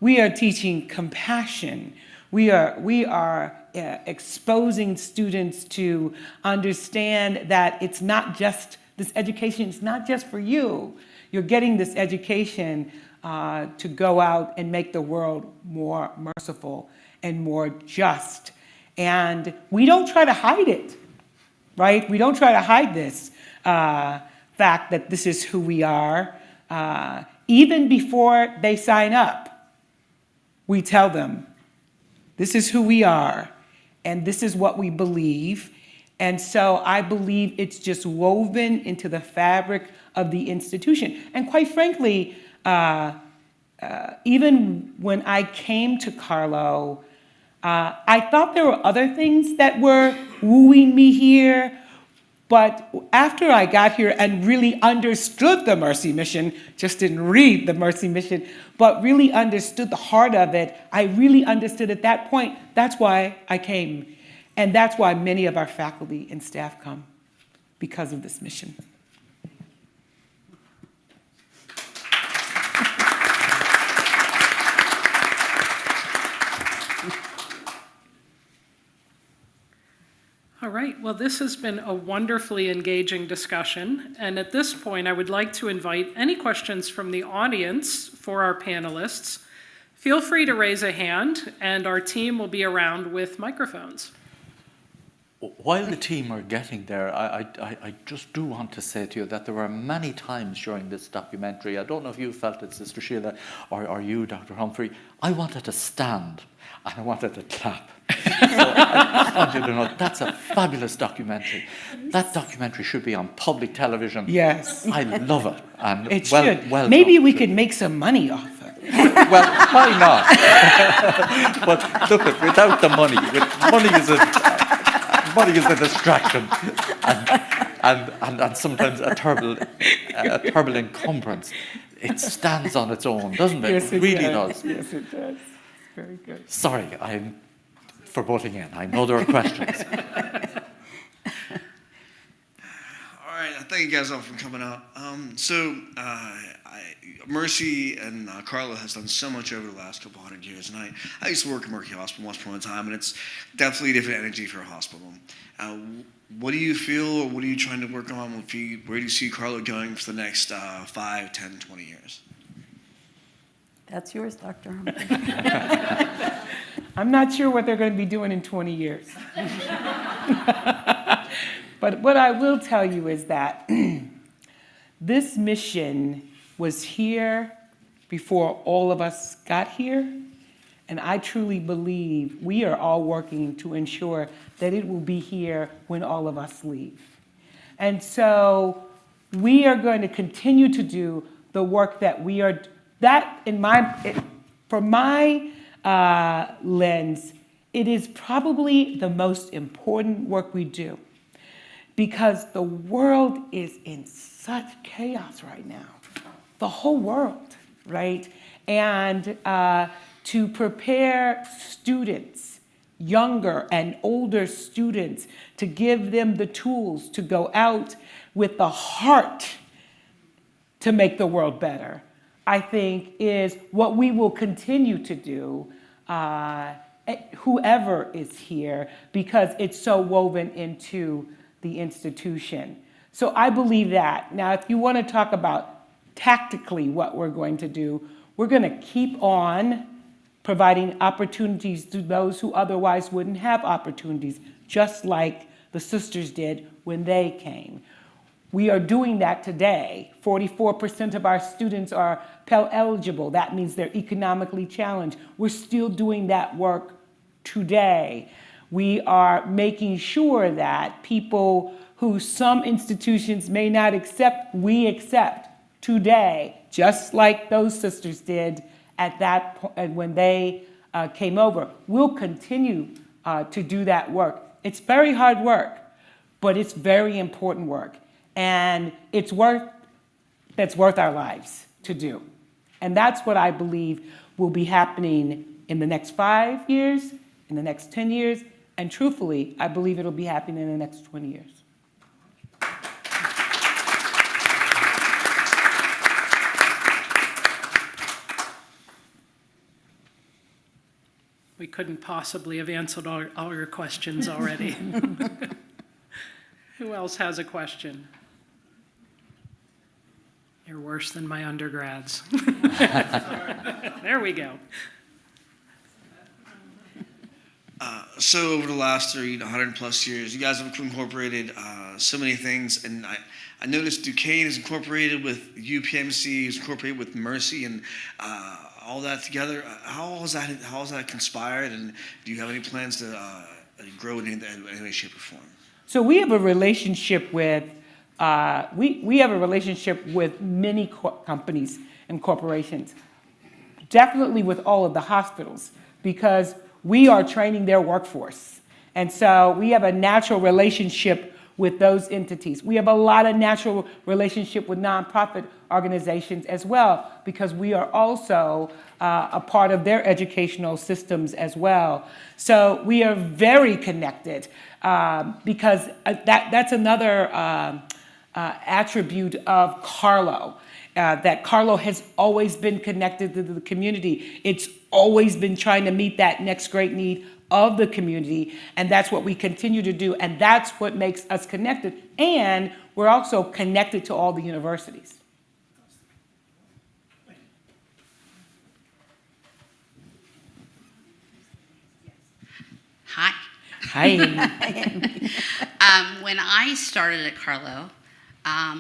we are teaching compassion. We are exposing students to understand that it's not just, this education is not just for you. You're getting this education to go out and make the world more merciful and more just. And we don't try to hide it, right? We don't try to hide this fact that this is who we are. Even before they sign up, we tell them, this is who we are, and this is what we believe. And so I believe it's just woven into the fabric of the institution. And quite frankly, even when I came to Carlow, I thought there were other things that were wooing me here. But after I got here and really understood the Mercy Mission, just didn't read the Mercy Mission, but really understood the heart of it, I really understood at that point, that's why I came. And that's why many of our faculty and staff come, because of this mission. All right, well, this has been a wonderfully engaging discussion. And at this point, I would like to invite any questions from the audience for our panelists. Feel free to raise a hand, and our team will be around with microphones. While the team are getting there, I just do want to say to you that there were many times during this documentary, I don't know if you felt it, Sister Sheila, or you, Dr. Humphrey, I wanted to stand and I wanted to clap. So I want you to know that's a fabulous documentary. That documentary should be on public television. Yes. I love it. And it should. Well maybe we could make some money off it. Well, why not? But look, without the money, money is a distraction and sometimes a terrible encumbrance. It stands on its own, doesn't it? Yes, it really does. does. Yes, it does. Very good. Sorry, I'm for butting in. I know there are questions. All right, thank you guys all for coming out. Mercy and Carlow has done so much over the last couple hundred years, and I used to work at Mercy Hospital once upon a time, and it's definitely a different energy for a hospital. What do you feel, or what are you trying to work on? Where do you see Carlow going for the next 5, 10, 20 years? That's yours, Dr. Humphrey. I'm not sure what they're going to be doing in 20 years. But what I will tell you is that this mission was here before all of us got here, and I truly believe we are all working to ensure that it will be here when all of us leave. And so we are going to continue to do the work that we are, from my lens, it is probably the most important work we do, because the world is in such chaos right now. The whole world, right? And to prepare students, younger and older students, to give them the tools to go out with the heart to make the world better, I think is what we will continue to do whoever is here, because it's so woven into the institution. So I believe that. Now, if you want to talk about tactically what we're going to do, we're going to keep on providing opportunities to those who otherwise wouldn't have opportunities, just like the sisters did when they came. We are doing that today. 44% of our students are Pell eligible. That means they're economically challenged. We're still doing that work today. We are making sure that people who some institutions may not accept, we accept today, just like those sisters did at that point when they came over. We'll continue to do that work. It's very hard work, but it's very important work. And that's worth our lives to do. And that's what I believe will be happening in the next 5 years, in the next 10 years, and truthfully, I believe it'll be happening in the next 20 years. We couldn't possibly have answered all your questions already. Who else has a question? You're worse than my undergrads. There we go. So over the last 100 plus years, you guys have incorporated so many things, and I noticed Duquesne is incorporated with UPMC, is incorporated with Mercy, and all that together. How has that conspired, and do you have any plans to grow in any way, shape, or form? So we have a relationship with we have a relationship with many companies and corporations, definitely with all of the hospitals, because we are training their workforce. And so we have a natural relationship with those entities. We have a lot of natural relationship with nonprofit organizations as well, because we are also a part of their educational systems as well. So we are very connected because that's another attribute of Carlow. That Carlow has always been connected to the community. It's always been trying to meet that next great need of the community, and that's what we continue to do, and that's what makes us connected. And we're also connected to all the universities. Hi. Hi. When I started at Carlow,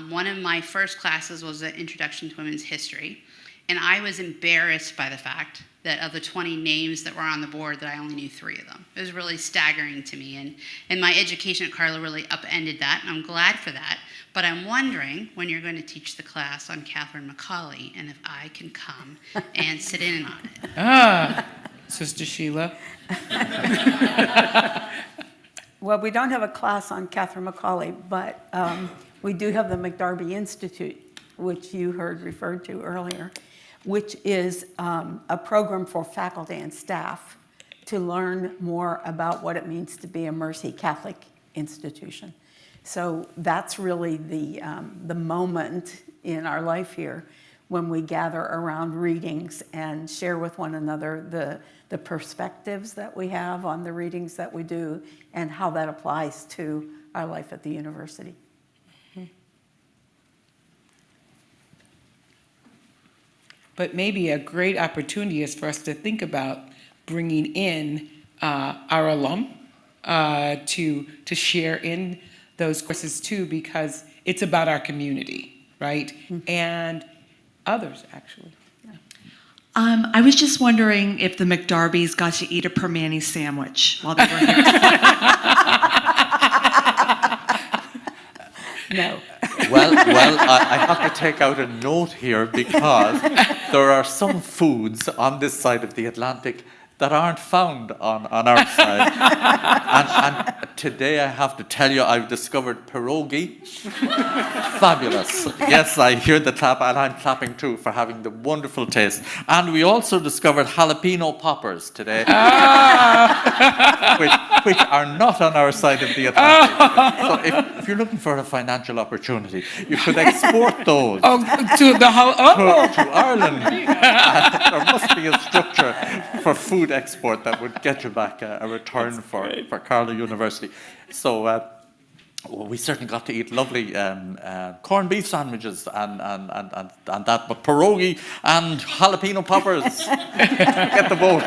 one of my first classes was an Introduction to Women's History, and I was embarrassed by the fact that of the 20 names that were on the board, that I only knew 3 of them. It was really staggering to me, and my education at Carlow really upended that, and I'm glad for that. But I'm wondering when you're going to teach the class on Catherine McAuley, and if I can come and sit in on it. Sister Sheila. Well, we don't have a class on Catherine McAuley, but we do have the McDarby Institute, which you heard referred to earlier, which is a program for faculty and staff to learn more about what it means to be a Mercy Catholic institution. So that's really the moment in our life here when we gather around readings and share with one another the perspectives that we have on the readings that we do and how that applies to our life at the university. But maybe a great opportunity is for us to think about bringing in our alum to share in those courses too, because it's about our community, right? And others, actually. I was just wondering if the McDarbys got to eat a Permani sandwich while they were here. No. Well, I have to take out a note here because there are some foods on this side of the Atlantic that aren't found on our side. And today I have to tell you I've discovered pierogi. Fabulous. Yes, I hear the clap, and I'm clapping too for having the wonderful taste. And we also discovered jalapeno poppers today, which are not on our side of the Atlantic. So if you're looking for a financial opportunity, you could export those to Ireland. There must be a structure for food export that would get you back a return for Carlow University. So we certainly got to eat lovely corned beef sandwiches and that, but pierogi and jalapeno poppers, get the vote.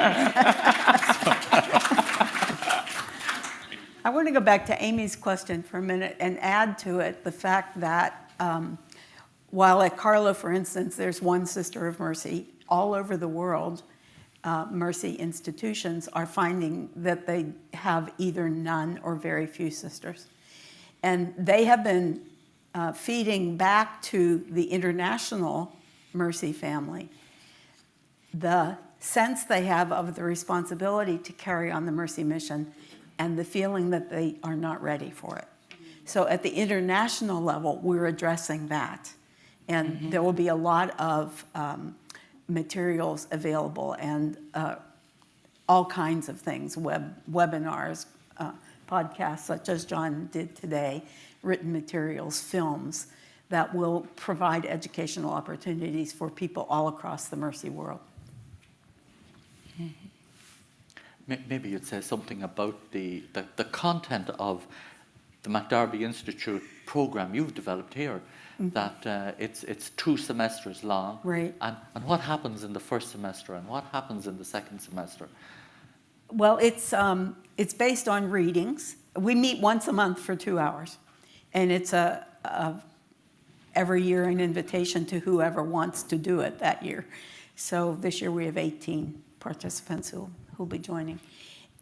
I want to go back to Amy's question for a minute and add to it the fact that while at Carlow, for instance, there's one Sister of Mercy, all over the world, Mercy institutions are finding that they have either none or very few sisters. And they have been feeding back to the international Mercy family the sense they have of the responsibility to carry on the Mercy mission and the feeling that they are not ready for it. So at the international level, we're addressing that. And there will be a lot of materials available and all kinds of things, webinars, podcasts such as John did today, written materials, films that will provide educational opportunities for people all across the Mercy world. Maybe you'd say something about the content of the McDarby Institute program you've developed here, that it's 2 semesters long. Right. And what happens in the first semester and what happens in the second semester? Well, it's based on readings. We meet once a month for 2 hours, and it's every year an invitation to whoever wants to do it that year. So this year we have 18 participants who'll be joining.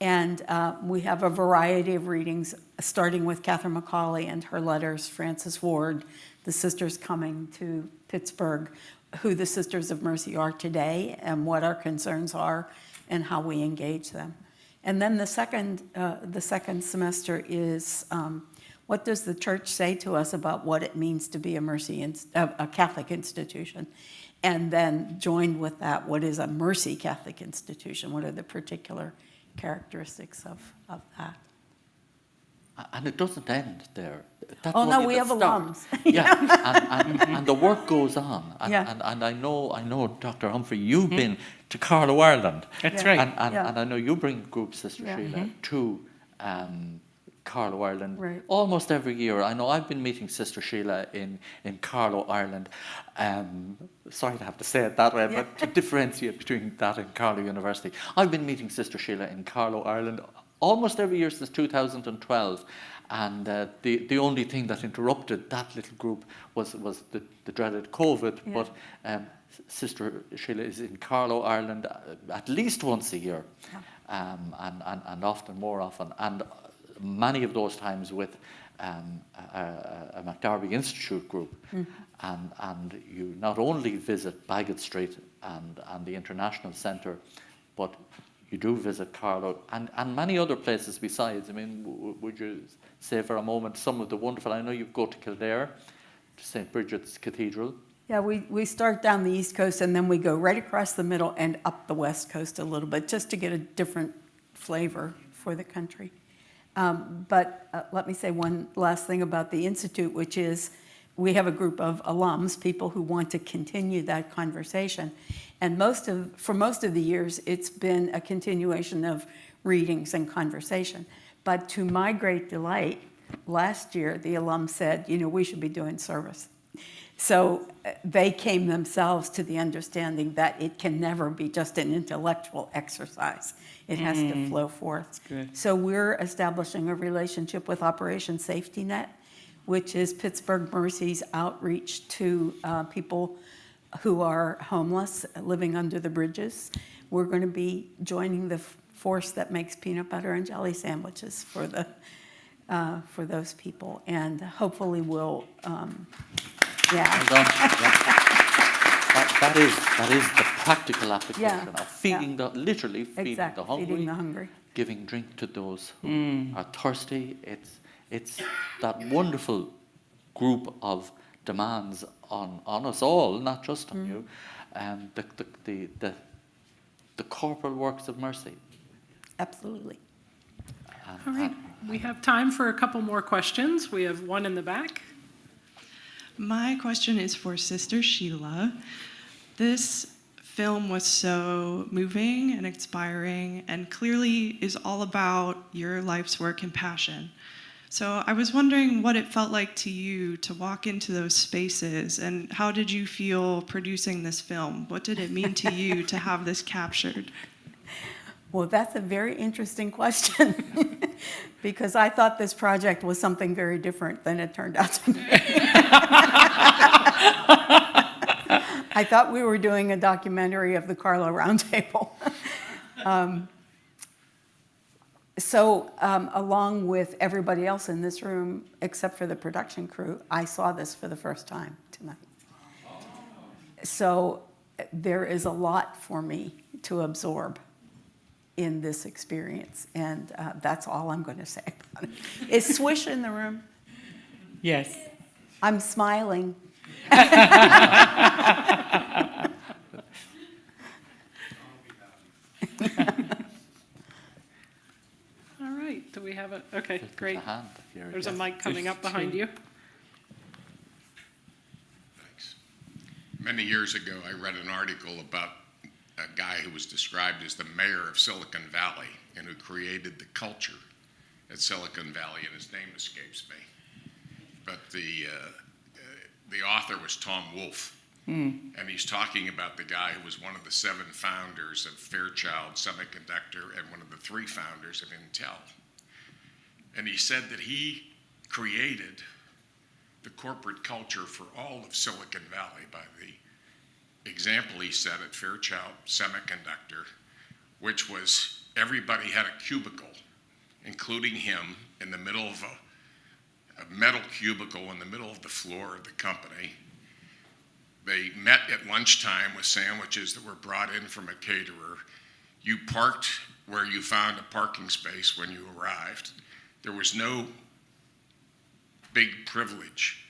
And we have a variety of readings, starting with Catherine McAuley and her letters, Frances Ward, the sisters coming to Pittsburgh, who the Sisters of Mercy are today and what our concerns are and how we engage them. And then the second semester is what does the church say to us about what it means to be a Catholic institution? And then joined with that, what is a Mercy Catholic institution? What are the particular characteristics of that? And it doesn't end there. That's Oh no, only we the have start. alums. Yeah, and the work goes on. And I know, Dr. Humphrey, you've been to Carlow, Ireland. That's right. And I know you bring group, Sister Sheila, to Carlow, Ireland, Right. almost every year. I know I've been meeting Sister Sheila in Carlow, Ireland. Sorry to have to say it that way, but to differentiate between that and Carlow University. I've been meeting Sister Sheila in Carlow, Ireland, almost every year since 2012. And the only thing that interrupted that little group was the dreaded COVID. Yeah. But Sister Sheila is in Carlow, Ireland, at least once a year, and often more often. And many of those times with a McDarby Institute group. And you not only visit Bagot Street and the International Centre, but you do visit Carlow and many other places besides. I mean, would you say for a moment some of the wonderful, I know you go to Kildare, to St. Bridget's Cathedral. Yeah, we start down the East Coast and then we go right across the middle and up the West Coast a little bit, just to get a different flavor for the country. But let me say one last thing about the Institute, which is we have a group of alums, people who want to continue that conversation. And for most of the years, it's been a continuation of readings and conversation. But to my great delight, last year, the alums said, we should be doing service. So they came themselves to the understanding that it can never be just an intellectual exercise. It has to flow forth. So we're establishing a relationship with Operation Safety Net, which is Pittsburgh Mercy's outreach to people who are homeless, living under the bridges. We're going to be joining the force that makes peanut butter and jelly sandwiches for those people, and hopefully we'll. Well done. that is the practical application Yeah, of feeding literally feeding Exactly, the hungry, feeding the hungry. giving drink to those who are thirsty. It's that wonderful group of demands on us all, not just on you, and the corporal works of mercy. Absolutely. All right, we have time for a couple more questions. We have one in the back. My question is for Sister Sheila. This film was so moving and inspiring and clearly is all about your life's work and passion. So I was wondering what it felt like to you to walk into those spaces, and how did you feel producing this film? What did it mean to you to have this captured? Well, that's a very interesting question because I thought this project was something very different than it turned out to be. I thought we were doing a documentary of the Carlow Roundtable. Along with everybody else in this room, except for the production crew, I saw this for the first time tonight. So there is a lot for me to absorb in this experience, and that's all I'm going to say about it. Is Swish in the room? Yes. I'm smiling. All right, do we have a, okay, great. There's a hand here. There's a Yes. mic coming up behind you. Thanks. Many years ago, I read an article about a guy who was described as the mayor of Silicon Valley and who created the culture at Silicon Valley, and his name escapes me. But the author was Tom Wolfe, and he's talking about the guy who was one of the 7 founders of Fairchild Semiconductor and one of the 3 founders of Intel. And he said that he created the corporate culture for all of Silicon Valley by the example he set at Fairchild Semiconductor, which was everybody had a cubicle, including him, in the middle of a metal cubicle in the middle of the floor of the company. They met at lunchtime with sandwiches that were brought in from a caterer. You parked where you found a parking space when you arrived. There was no big privilege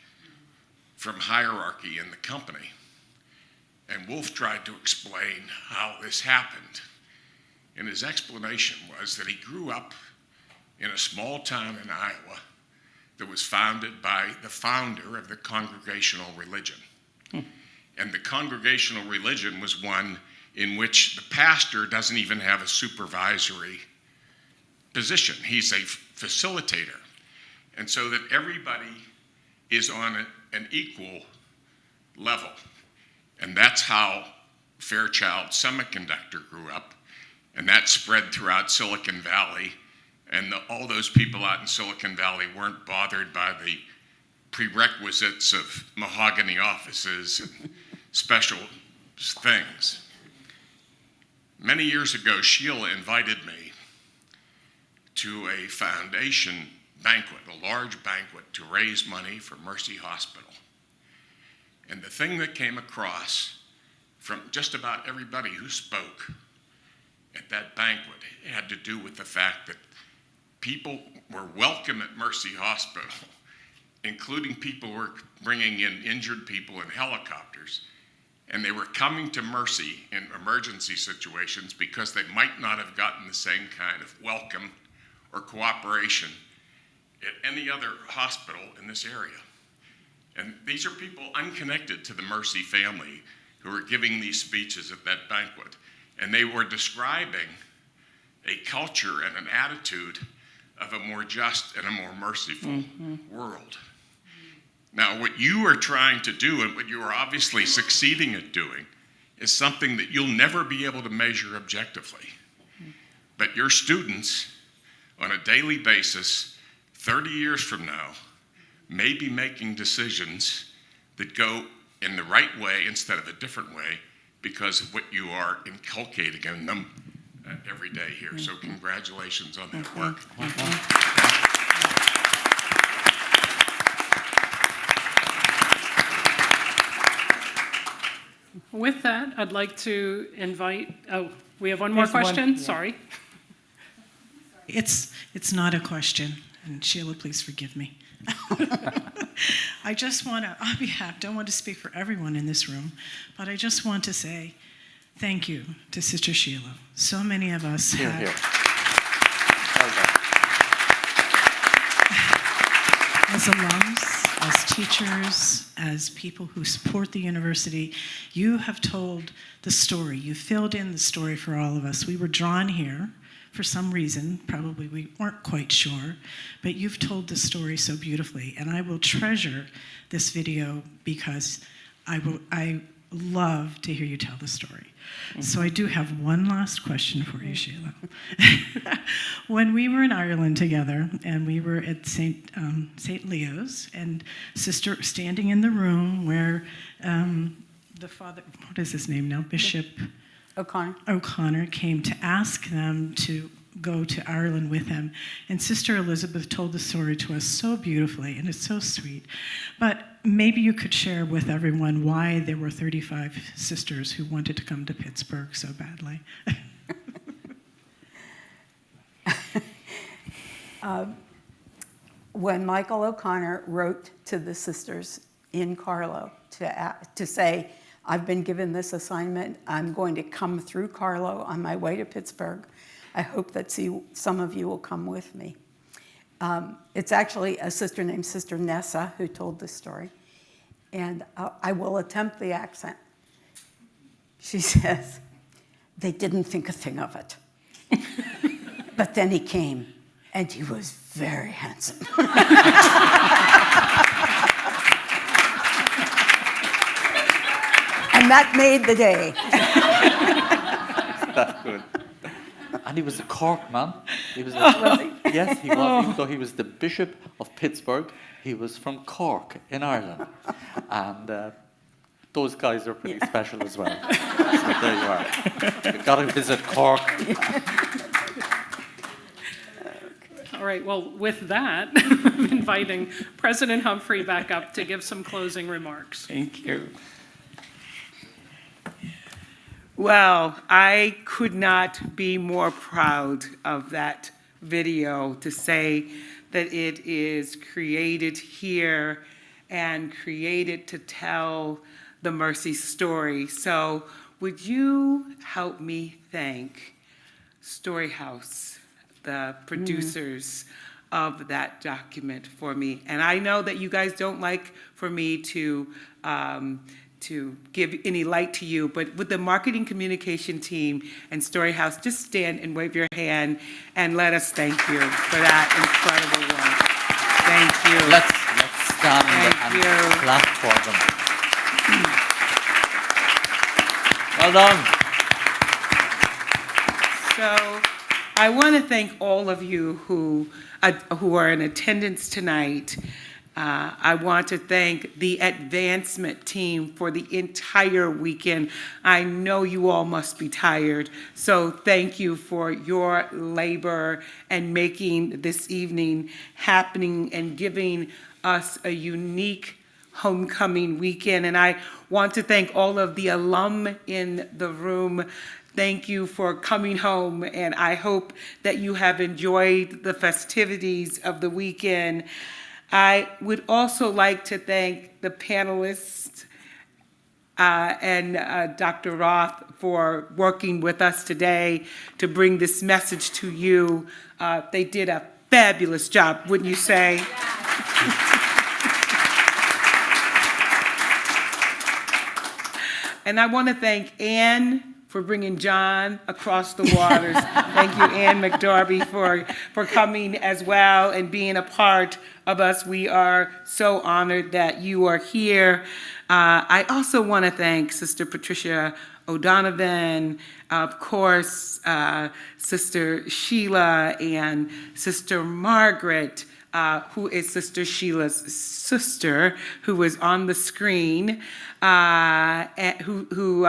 from hierarchy in the company. And Wolfe tried to explain how this happened. And his explanation was that he grew up in a small town in Iowa that was founded by the founder of the Congregational religion. And the Congregational religion was one in which the pastor doesn't even have a supervisory position. He's a facilitator. And so that everybody is on an equal level. And that's how Fairchild Semiconductor grew up, and that spread throughout Silicon Valley. And all those people out in Silicon Valley weren't bothered by the prerequisites of mahogany offices and special things. Many years ago, Sheila invited me to a foundation banquet, a large banquet to raise money for Mercy Hospital. And the thing that came across from just about everybody who spoke at that banquet had to do with the fact that people were welcome at Mercy Hospital, including people who were bringing in injured people in helicopters, and they were coming to Mercy in emergency situations because they might not have gotten the same kind of welcome or cooperation at any other hospital in this area. And these are people unconnected to the Mercy family who were giving these speeches at that banquet. And they were describing a culture and an attitude of a more just and a more merciful world. Now, what you are trying to do, and what you are obviously succeeding at doing, is something that you'll never be able to measure objectively. But your students, on a daily basis, 30 years from now, may be making decisions that go in the right way instead of a different way because of what you are inculcating in them every day here. So congratulations on that work. With that, I'd like to invite, oh, we have one more There's one, question? yeah. Sorry. It's not a question, and Sheila, please forgive me. I just want to, on behalf, don't want to speak for everyone in this room, but I just want to say thank you to Sister Sheila. So many of us had, as alums, as teachers, as people who support the university, you have told the story. You filled in the story for all of us. We were drawn here for some reason, probably we weren't quite sure, but you've told the story so beautifully, and I will treasure this video because I love to hear you tell the story. So I do have one last question for you, Sheila. When we were in Ireland together, and we were at St. Leo's, and Sister standing in the room where the father, what is his name now, Bishop O'Connor came to ask them to go to Ireland with him. And Sister Elizabeth told the story to us so beautifully, and it's so sweet. But maybe you could share with everyone why there were 35 sisters who wanted to come to Pittsburgh so badly. When Michael O'Connor wrote to the sisters in Carlow to say, I've been given this assignment. I'm going to come through Carlow on my way to Pittsburgh. I hope that some of you will come with me. It's actually a sister named Sister Nessa who told this story. And I will attempt the accent. She says, they didn't think a thing of it. But then he came, and he was very handsome. And that made the day. That's good. And he was a Cork man. He was yes, he was. Even though he was the Bishop of Pittsburgh, he was from Cork in Ireland. And those guys are pretty special as well. So there you are. You've got to visit Cork. All right, well, with that, I'm inviting President Humphrey back up to give some closing remarks. Thank you. Well, I could not be more proud of that video, to say that it is created here and created to tell the Mercy story. So would you help me thank Storyhouse, the producers of that document, for me? And I know that you guys don't like for me to give any light to you, but with the marketing communication team and Storyhouse, just stand and wave your hand and let us thank you for that incredible work. Thank you. Let's stand and clap for them. Well done. So I want to thank all of you who are in attendance tonight. I want to thank the advancement team for the entire weekend. I know you all must be tired, so thank you for your labor and making this evening happening and giving us a unique homecoming weekend. And I want to thank all of the alum in the room. Thank you for coming home, and I hope that you have enjoyed the festivities of the weekend. I would also like to thank the panelists and Dr. Roth for working with us today to bring this message to you. They did a fabulous job, wouldn't you say? And I want to thank Anne for bringing John across the waters. Thank you, Anne McDarby, for coming as well and being a part of us. We are so honored that you are here. I also want to thank Sister Patricia O'Donovan, of course, Sister Sheila, and Sister Margaret, who is Sister Sheila's sister, who is on the screen, who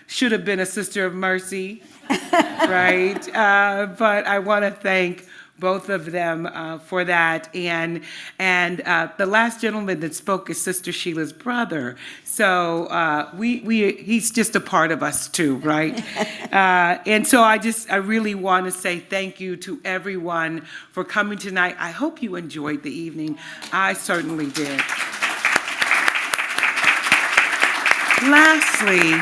should have been a Sister of Mercy, right? But I want to thank both of them for that. And the last gentleman that spoke is Sister Sheila's brother. So he's just a part of us too, right? And so I really want to say thank you to everyone for coming tonight. I hope you enjoyed the evening. I certainly did. Lastly,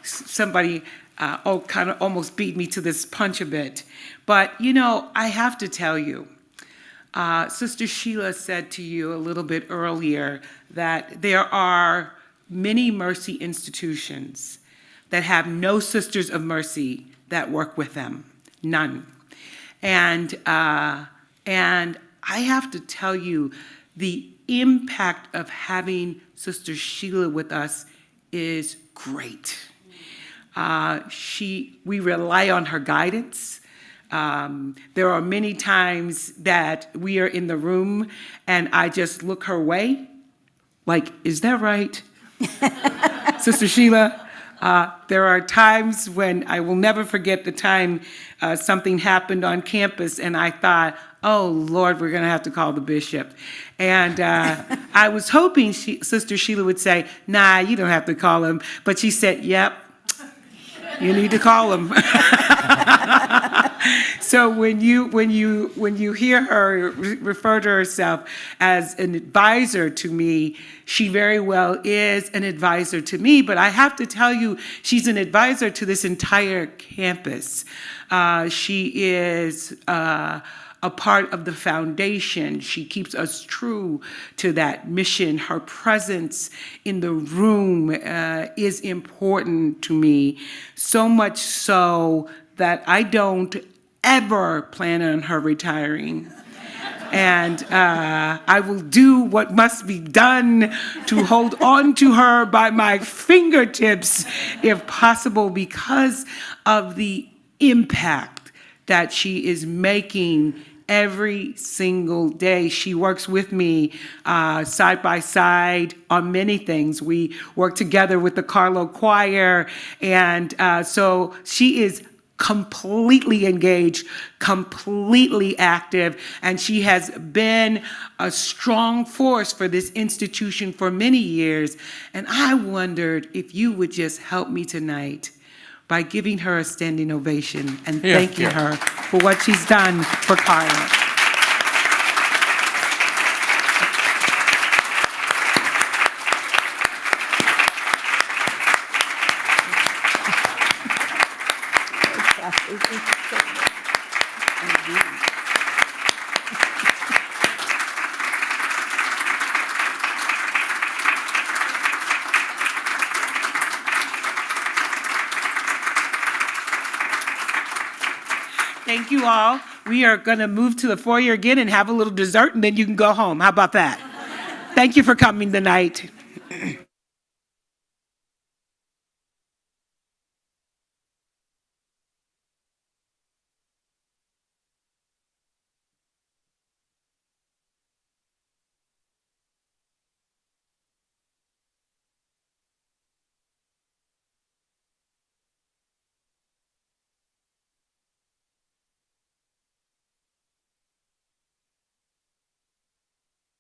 somebody kind of almost beat me to this punch a bit. But, I have to tell you, Sister Sheila said to you a little bit earlier that there are many mercy institutions that have no Sisters of Mercy that work with them, none. And I have to tell you, the impact of having Sister Sheila with us is great. We rely on her guidance. There are many times that we are in the room and I just look her way, like, is that right? Sister Sheila? There are times when I will never forget the time something happened on campus and I thought, oh, Lord, we're going to have to call the bishop. And I was hoping Sister Sheila would say, nah, you don't have to call him. But she said, yep, you need to call him. So when you hear her refer to herself as an advisor to me, she very well is an advisor to me. But I have to tell you, she's an advisor to this entire campus. She is a part of the foundation. She keeps us true to that mission. Her presence in the room is important to me, so much so that I don't ever plan on her retiring. And I will do what must be done to hold on to her by my fingertips, if possible, because of the impact that she is making every single day. She works with me side by side on many things. We work together with the Carlow choir, and so she is completely engaged, completely active, and she has been a strong force for this institution for many years. And I wondered if you would just help me tonight by giving her a standing ovation and thanking her for what she's done for Carlow. Thank you all. We are going to move to the foyer again and have a little dessert, and then you can go home. How about that? Thank you for coming tonight.